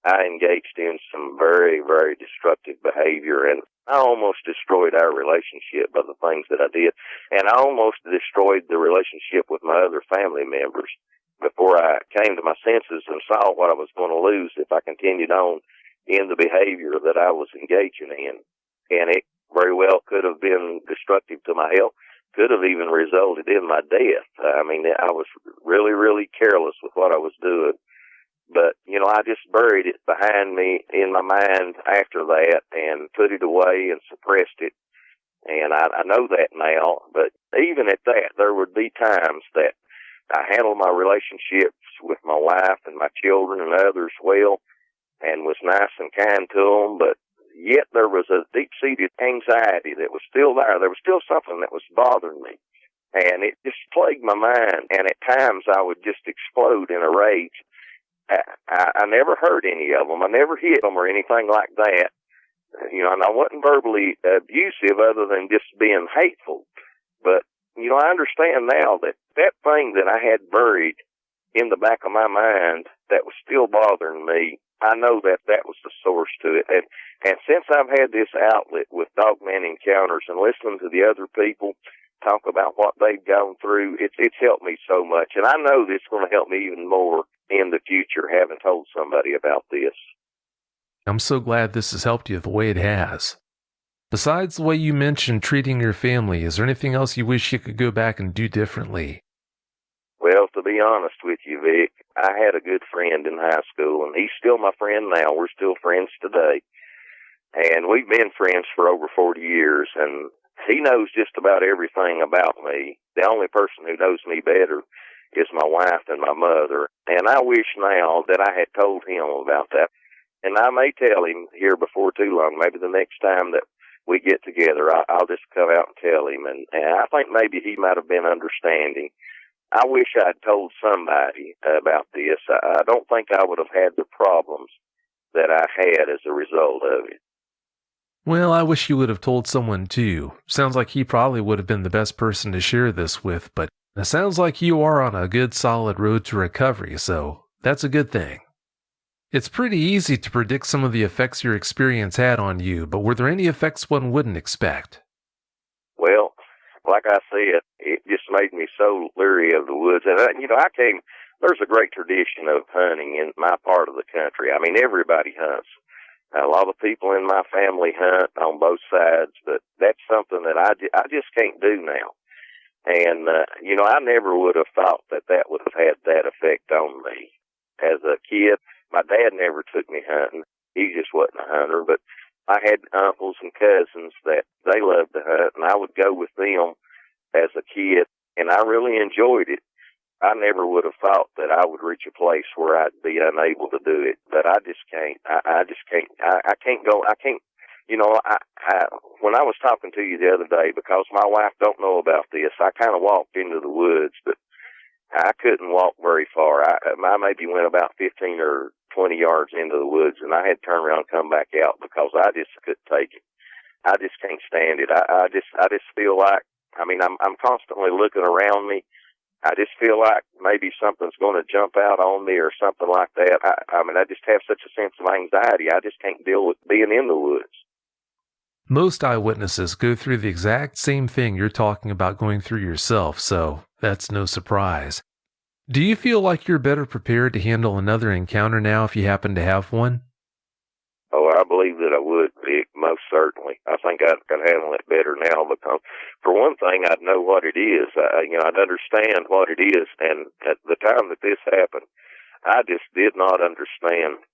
B: I engaged in some very, very destructive behavior, and I almost destroyed our relationship by the things that I did, and I almost destroyed the relationship with my other family members before I came to my senses and saw what I was going to lose if I continued on in the behavior that I was engaging in. And it very well could have been destructive to my health, could have even resulted in my death. I mean, I was really, really careless with what I was doing. But, I just buried it behind me in my mind after that and put it away and suppressed it. And I know that now, but even at that, there would be times that I handled my relationships with my wife and my children and others well and was nice and kind to them, but yet there was a deep-seated anxiety that was still there. There was still something that was bothering me, and it just plagued my mind, and at times I would just explode in a rage. I never hurt any of them. I never hit them or anything like that. And I wasn't verbally abusive other than just being hateful. But, I understand now that that thing that I had buried in the back of my mind that was still bothering me, I know that that was the source to it. And since I've had this outlet with Dogman Encounters and listening to the other people talk about what they've gone through, it's helped me so much. And I know this is going to help me even more in the future, having told somebody about this.
A: I'm so glad this has helped you the way it has. Besides the way you mentioned treating your family, is there anything else you wish you could go back and do differently?
B: Well, to be honest with you, Vic, I had a good friend in high school, and he's still my friend now. We're still friends today. And we've been friends for over 40 years, and he knows just about everything about me. The only person who knows me better is my wife and my mother. And I wish now that I had told him about that. And I may tell him here before too long, maybe the next time that we get together, I'll just come out and tell him. And I think maybe he might have been understanding. I wish I'd told somebody about this. I don't think I would have had the problems that I had as a result of it.
A: Well, I wish you would have told someone too. Sounds like he probably would have been the best person to share this with, but it sounds like you are on a good solid road to recovery, so that's a good thing. It's pretty easy to predict some of the effects your experience had on you, but were there any effects one wouldn't expect?
B: Well, like I said, it just made me so leery of the woods. And, there's a great tradition of hunting in my part of the country. I mean, everybody hunts. A lot of people in my family hunt on both sides, but that's something that I just can't do now. And, I never would have thought that would have had that effect on me. As a kid, my dad never took me hunting. He just wasn't a hunter, but I had uncles and cousins that they loved to hunt, and I would go with them as a kid, and I really enjoyed it. I never would have thought that I would reach a place where I'd be unable to do it. But I just can't. I just can't. I can't go. I can't. You know, when I was talking to you the other day, because my wife don't know about this, I kind of walked into the woods, but I couldn't walk very far. I maybe went about 15 or 20 yards into the woods, and I had to turn around and come back out because I just couldn't take it. I just can't stand it. I just feel like, I mean, I'm constantly looking around me. I just feel like maybe something's going to jump out on me or something like that. I mean, I just have such a sense of anxiety. I just can't deal with being in the woods.
A: Most eyewitnesses go through the exact same thing you're talking about going through yourself, so that's no surprise. Do you feel like you're better prepared to handle another encounter now if you happen to have one?
B: Oh, I believe that I would, Vic, most certainly. I think I can handle it better now because, for one thing, I'd know what it is. I'd understand what it is. And at the time that this happened, I just did not understand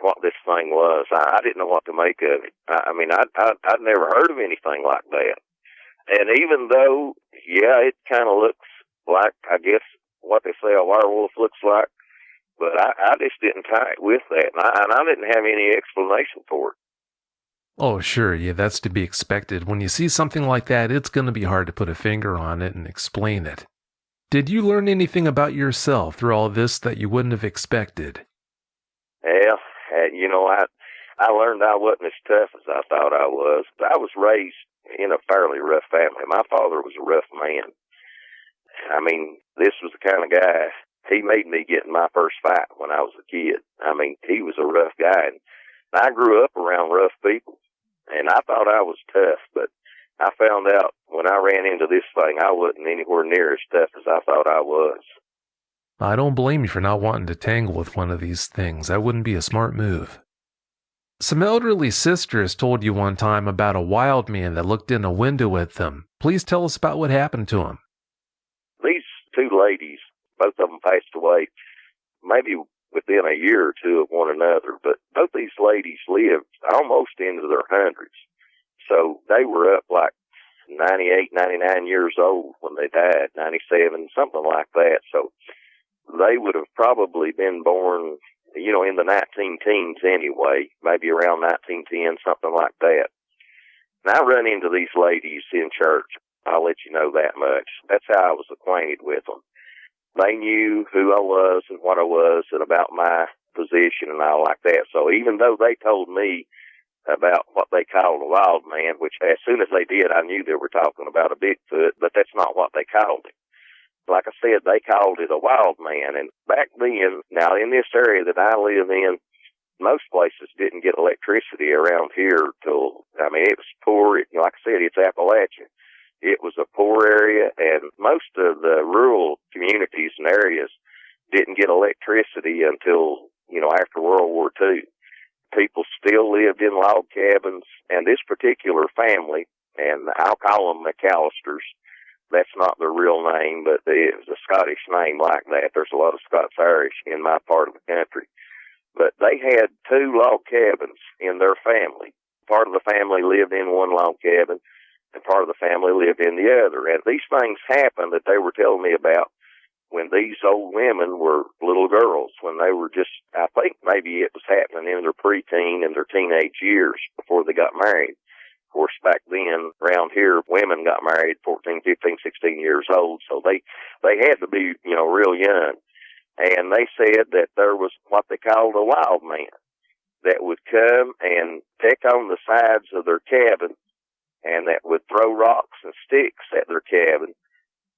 B: what this thing was. I didn't know what to make of it. I'd never heard of anything like that. And even though, yeah, it kind of looks like, I guess, what they say a werewolf looks like, but I just didn't tie it with that, and I didn't have any explanation for it.
A: Oh, sure, yeah, that's to be expected. When you see something like that, it's going to be hard to put a finger on it and explain it. Did you learn anything about yourself through all this that you wouldn't have expected?
B: Yeah, I learned I wasn't as tough as I thought I was. I was raised in a fairly rough family. My father was a rough man. I mean, this was the kind of guy, he made me get in my first fight when I was a kid. I mean, he was a rough guy. And I grew up around rough people, and I thought I was tough, but I found out when I ran into this thing, I wasn't anywhere near as tough as I thought I was.
A: I don't blame you for not wanting to tangle with one of these things. That wouldn't be a smart move. Some elderly sisters told you one time about a wild man that looked in a window at them. Please tell us about what happened to him.
B: These two ladies, both of them passed away maybe within a year or two of one another, but both these ladies lived almost into their hundreds. So they were up like 98, 99 years old when they died, 97, something like that. So they would have probably been born, in the 19-teens anyway, maybe around 1910, something like that. And I run into these ladies in church. I'll let you know that much. That's how I was acquainted with them. They knew who I was and what I was and about my position and all like that. So even though they told me about what they called a wild man, which as soon as they did, I knew they were talking about a Bigfoot, but that's not what they called it. Like I said, they called it a wild man. And back then, now in this area that I live in, most places didn't get electricity around here till, it was poor. Like I said, it's Appalachia. It was a poor area, and most of the rural communities and areas didn't get electricity until, after World War II. People still lived in log cabins, and this particular family, and I'll call them McAllisters, that's not their real name, but it was a Scottish name like that. There's a lot of Scots-Irish in my part of the country. But they had two log cabins in their family. Part of the family lived in one log cabin, and part of the family lived in the other. And these things happened that they were telling me about when these old women were little girls, when they were just, I think maybe it was happening in their preteen and their teenage years before they got married. Of course, back then, around here, women got married 14, 15, 16 years old, so they had to be, real young. And they said that there was what they called a wild man that would come and peck on the sides of their cabin, and that would throw rocks and sticks at their cabin,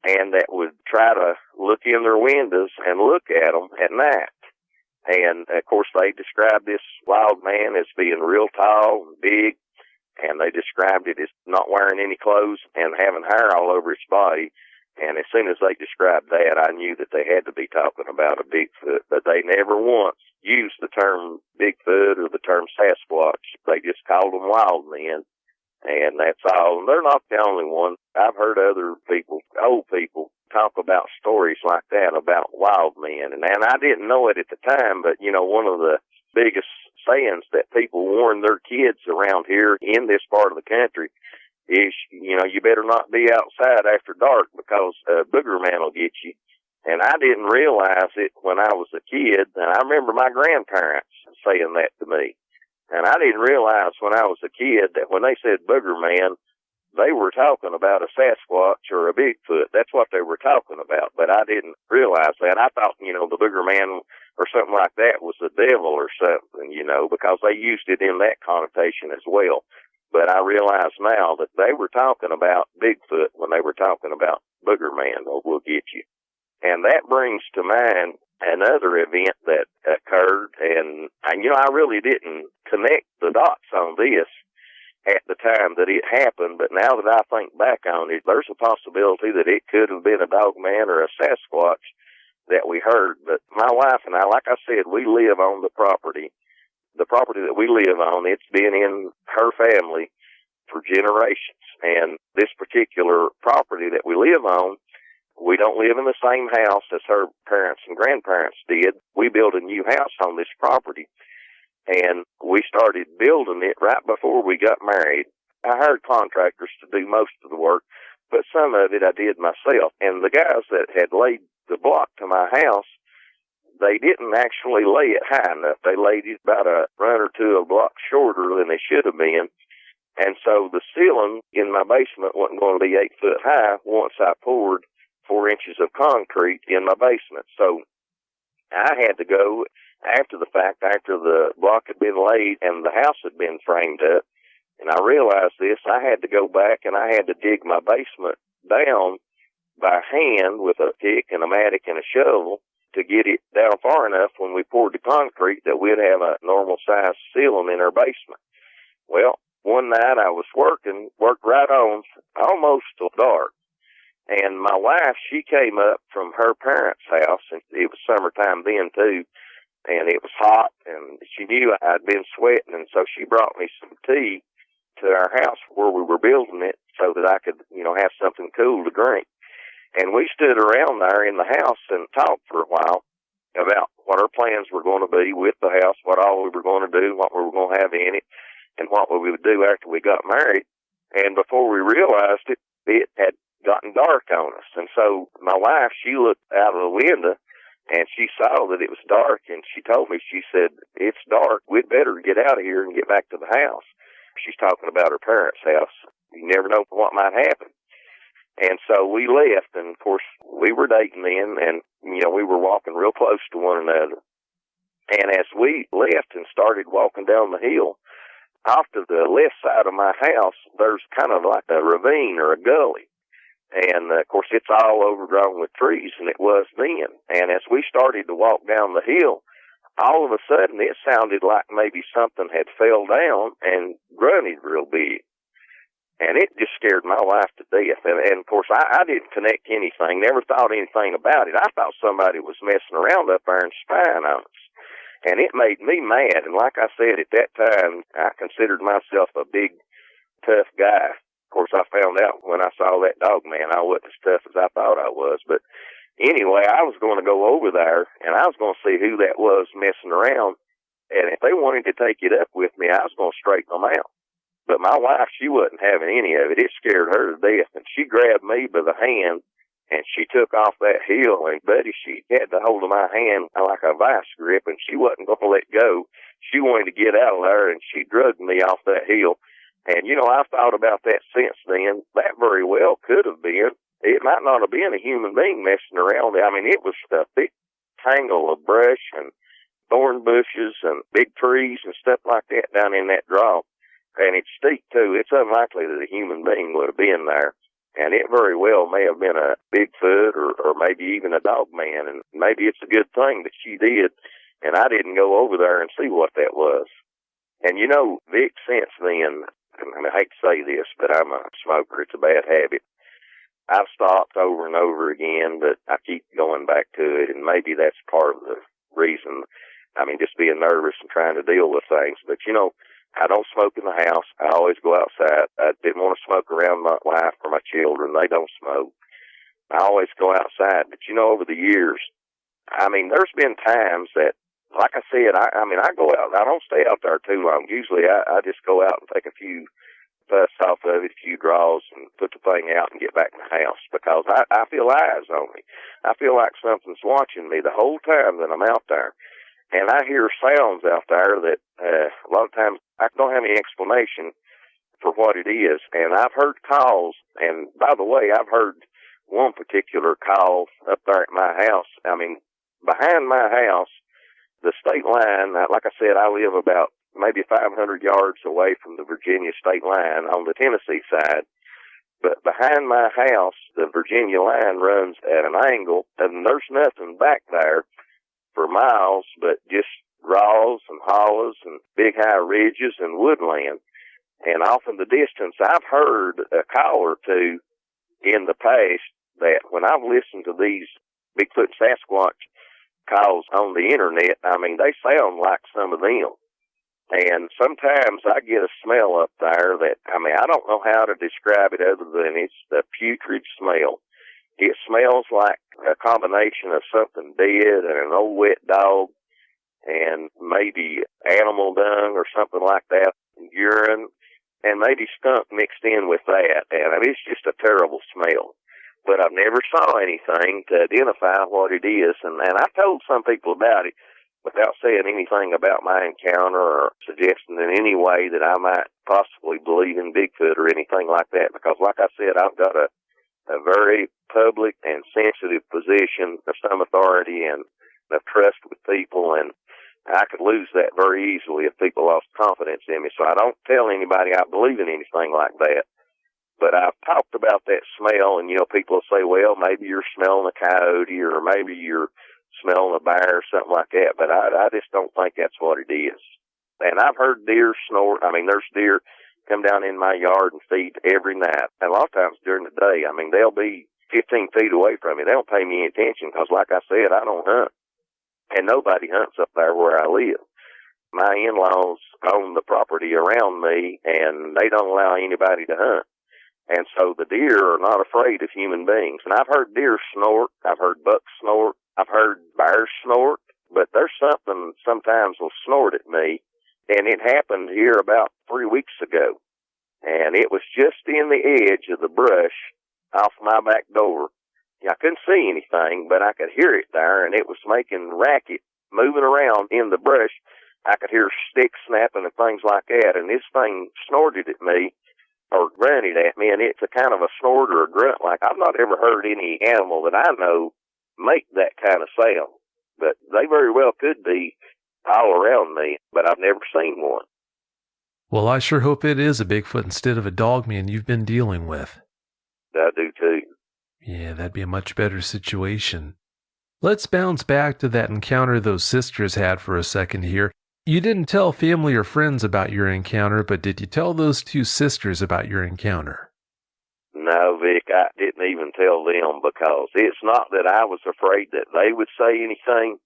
B: and that would try to look in their windows and look at them at night. And, of course, they described this wild man as being real tall and big, and they described it as not wearing any clothes and having hair all over his body. And as soon as they described that, I knew that they had to be talking about a Bigfoot. But they never once used the term Bigfoot or the term Sasquatch. They just called them wild men. And that's all. And they're not the only one. I've heard other people, old people, talk about stories like that about wild men. And I didn't know it at the time, but, one of the biggest sayings that people warn their kids around here in this part of the country is, you better not be outside after dark because a booger man will get you. And I didn't realize it when I was a kid, and I remember my grandparents saying that to me. And I didn't realize when I was a kid that when they said Booger Man, they were talking about a Sasquatch or a Bigfoot. That's what they were talking about. But I didn't realize that. I thought, the Booger Man or something like that was the devil or something, because they used it in that connotation as well. But I realize now that they were talking about Bigfoot when they were talking about Booger Man, or We'll Get You. And that brings to mind another event that occurred, and I really didn't connect the dots on this at the time that it happened, but now that I think back on it, there's a possibility that it could have been a Dogman or a Sasquatch that we heard. But my wife and I, like I said, we live on the property. The property that we live on, it's been in her family for generations. And this particular property that we live on, we don't live in the same house as her parents and grandparents did. We built a new house on this property, and we started building it right before we got married. I hired contractors to do most of the work, but some of it I did myself. And the guys that had laid the block to my house, they didn't actually lay it high enough. They laid it about a run or two of blocks shorter than they should have been. And so the ceiling in my basement wasn't going to be 8 foot high once I poured 4 inches of concrete in my basement. So I had to go after the fact, after the block had been laid and the house had been framed up, and I realized this, I had to go back and I had to dig my basement down by hand with a pick and a mattock and a shovel to get it down far enough when we poured the concrete that we'd have a normal size ceiling in our basement. Well, one night I was worked right on almost till dark. And my wife, she came up from her parents' house, and it was summertime then, too, and it was hot, and she knew I'd been sweating, and so she brought me some tea to our house where we were building it so that I could, have something cool to drink. And we stood around there in the house and talked for a while about what our plans were going to be with the house, what all we were going to do, what we were going to have in it, and what we would do after we got married. And before we realized it, it had gotten dark on us. And so my wife, she looked out of the window and she saw that it was dark, and she told me, she said, "It's dark. We'd better get out of here and get back to the house." She's talking about her parents' house. You never know what might happen. And so we left, and of course we were dating then, and we were walking real close to one another. And as we left and started walking down the hill, off to the left side of my house, there's kind of like a ravine or a gully. And, of course, it's all overgrown with trees, and it was then. And as we started to walk down the hill, all of a sudden it sounded like maybe something had fell down and grunted real big. And it just scared my wife to death. And of course, I didn't connect anything, never thought anything about it. I thought somebody was messing around up there and spying on us. And it made me mad. And like I said, at that time, I considered myself a big, tough guy. Of course, I found out when I saw that Dogman, I wasn't as tough as I thought I was. But anyway, I was going to go over there, and I was going to see who that was messing around. And if they wanted to take it up with me, I was going to straighten them out. But my wife, she wasn't having any of it. It scared her to death. And she grabbed me by the hand, and she took off that hill. And, buddy, she had the hold of my hand like a vice grip, and she wasn't going to let go. She wanted to get out of there, and she drugged me off that hill. And, I've thought about that since then. That very well could have been. It might not have been a human being messing around. I mean, it was a big tangle of brush and thorn bushes and big trees and stuff like that down in that draw. And it's steep, too. It's unlikely that a human being would have been there. And it very well may have been a Bigfoot or maybe even a Dogman. And maybe it's a good thing that she did, and I didn't go over there and see what that was. And, Vic, since then, I hate to say this, but I'm a smoker. It's a bad habit. I've stopped over and over again, but I keep going back to it, and maybe that's part of the reason. I mean, just being nervous and trying to deal with things. But, I don't smoke in the house. I always go outside. I didn't want to smoke around my wife or my children. They don't smoke. I always go outside. But, over the years, there's been times that, like I said, I go out. I don't stay out there too long. Usually I just go out and take a few puffs off of it, a few draws, and put the thing out and get back in the house because I feel eyes on me. I feel like something's watching me the whole time that I'm out there. And I hear sounds out there that a lot of times I don't have any explanation for what it is. And I've heard calls, and by the way, I've heard one particular call up there at my house. I mean, behind my house, the state line, like I said, I live about maybe 500 yards away from the Virginia state line on the Tennessee side. But behind my house, the Virginia line runs at an angle, and there's nothing back there for miles but just raws and hollows and big high ridges and woodland. And off in the distance, I've heard a call or two in the past that when I've listened to these Bigfoot Sasquatch calls on the internet, I mean, they sound like some of them. And sometimes I get a smell up there that, I mean, I don't know how to describe it other than it's the putrid smell. It smells like a combination of something dead and an old wet dog and maybe animal dung or something like that, urine, and maybe skunk mixed in with that. And it's just a terrible smell. But I've never saw anything to identify what it is. And I've told some people about it without saying anything about my encounter or suggesting in any way that I might possibly believe in Bigfoot or anything like that. Because like I said, I've got a very public and sensitive position of some authority and of trust with people, and I could lose that very easily if people lost confidence in me. So I don't tell anybody I believe in anything like that. But I've talked about that smell, and, you know, people will say, well, maybe you're smelling a coyote or maybe you're smelling a bear or something like that. But I just don't think that's what it is. And I've heard deer snort. I mean, there's deer come down in my yard and feed every night. And a lot of times during the day, I mean, they'll be 15 feet away from me. They don't pay me any attention because, like I said, I don't hunt. And nobody hunts up there where I live. My in-laws own the property around me, and they don't allow anybody to hunt. And so the deer are not afraid of human beings. And I've heard deer snort. I've heard bucks snort. I've heard bears snort. But there's something sometimes will snort at me. And it happened here about 3 weeks ago. And it was just in the edge of the brush off my back door. I couldn't see anything, but I could hear it there, and it was making racket, moving around in the brush. I could hear sticks snapping and things like that, and this thing snorted at me, or grunted at me, and it's a kind of a snort or a grunt. Like, I've not ever heard any animal that I know make that kind of sound, but they very well could be all around me, but I've never seen one.
A: Well, I sure hope it is a Bigfoot instead of a dogman you've been dealing with.
B: I do too.
A: Yeah, that'd be a much better situation. Let's bounce back to that encounter those sisters had for a second here. You didn't tell family or friends about your encounter, but did you tell those two sisters about your encounter?
B: No, Vic, I didn't even tell them because it's not that I was afraid that they would say anything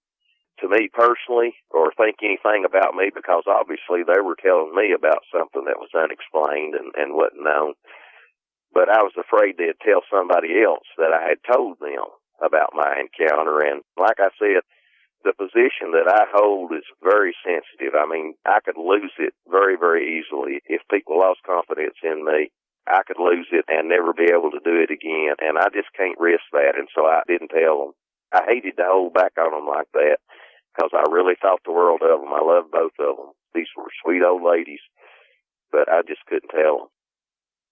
B: to me personally or think anything about me, because obviously they were telling me about something that was unexplained and wasn't known. But I was afraid they'd tell somebody else that I had told them about my encounter. And like I said, the position that I hold is very sensitive. I mean, I could lose it very, very easily. If people lost confidence in me, I could lose it and never be able to do it again. And I just can't risk that. And so I didn't tell them. I hated to hold back on them like that because I really thought the world of them. I loved both of them. These were sweet old ladies, but I just couldn't tell them.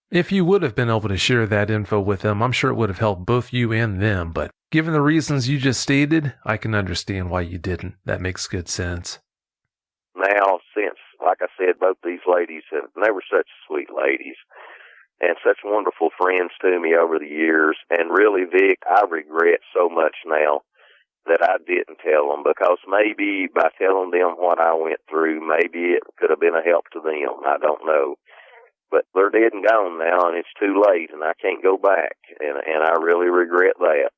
A: If you would have been able to share that info with them, I'm sure it would have helped both you and them, but given the reasons you just stated, I can understand why you didn't. That makes good sense.
B: Now, since, like I said, both these ladies, they were such sweet ladies and such wonderful friends to me over the years, and really, Vic, I regret so much now that I didn't tell them, because maybe by telling them what I went through, maybe it could have been a help to them. I don't know. But they're dead and gone now, and it's too late, and I can't go back, and I really regret that.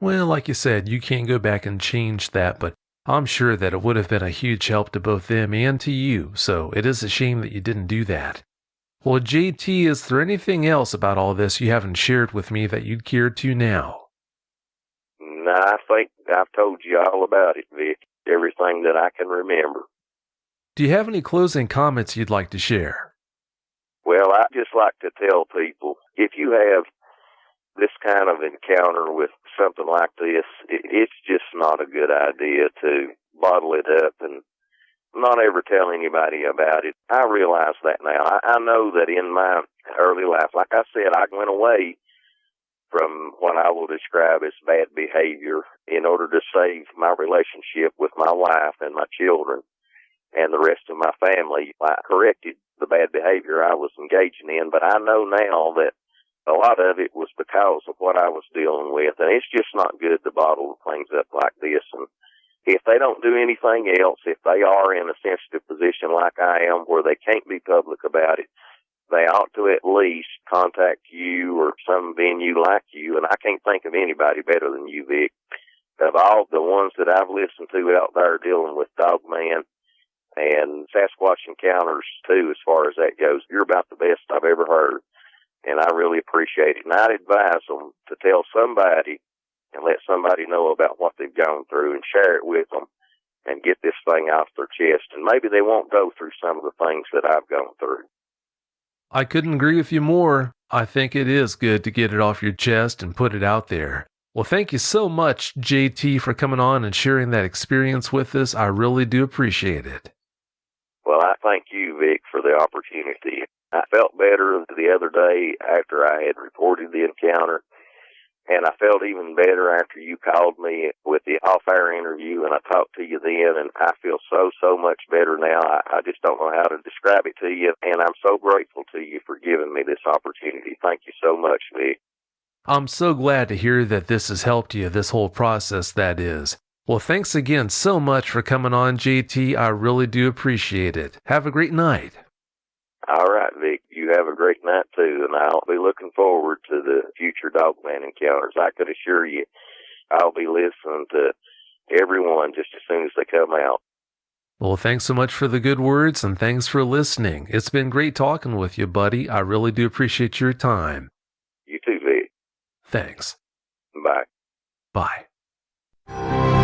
A: Well, like you said, you can't go back and change that, but I'm sure that it would have been a huge help to both them and to you, so it is a shame that you didn't do that. Well, JT, is there anything else about all this you haven't shared with me that you'd care to now?
B: No, I think I've told you all about it, Vic, everything that I can remember.
A: Do you have any closing comments you'd like to share?
B: Well, I just like to tell people, if you have this kind of encounter with something like this, it's just not a good idea to bottle it up and not ever tell anybody about it. I realize that now. I know that in my early life, like I said, I went away from what I will describe as bad behavior in order to save my relationship with my wife and my children and the rest of my family. I corrected the bad behavior I was engaging in, but I know now that a lot of it was because of what I was dealing with, and it's just not good to bottle things up like this. And if they don't do anything else, if they are in a sensitive position like I am where they can't be public about it, they ought to at least contact you or some venue like you. And I can't think of anybody better than you, Vic. Of all the ones that I've listened to out there dealing with Dogman and Sasquatch Encounters, too, as far as that goes, you're about the best I've ever heard. And I really appreciate it. And I'd advise them to tell somebody and let somebody know about what they've gone through and share it with them and get this thing off their chest. And maybe they won't go through some of the things that I've gone through.
A: I couldn't agree with you more. I think it is good to get it off your chest and put it out there. Well, thank you so much, JT, for coming on and sharing that experience with us. I really do appreciate it.
B: Well, I thank you, Vic, for the opportunity. I felt better the other day after I had reported the encounter, and I felt even better after you called me with the off-air interview, and I talked to you then, and I feel so much better now. I just don't know how to describe it to you, and I'm so grateful to you for giving me this opportunity. Thank you so much, Vic.
A: I'm so glad to hear that this has helped you, this whole process, that is. Well, thanks again so much for coming on, JT. I really do appreciate it. Have a great night.
B: All right, Vic. You have a great night, too, and I'll be looking forward to the future Dogman Encounters. I could assure you I'll be listening to everyone just as soon as they come out.
A: Well, thanks so much for the good words, and thanks for listening. It's been great talking with you, buddy. I really do appreciate your time.
B: You too, Vic.
A: Thanks.
B: Bye.
A: Bye.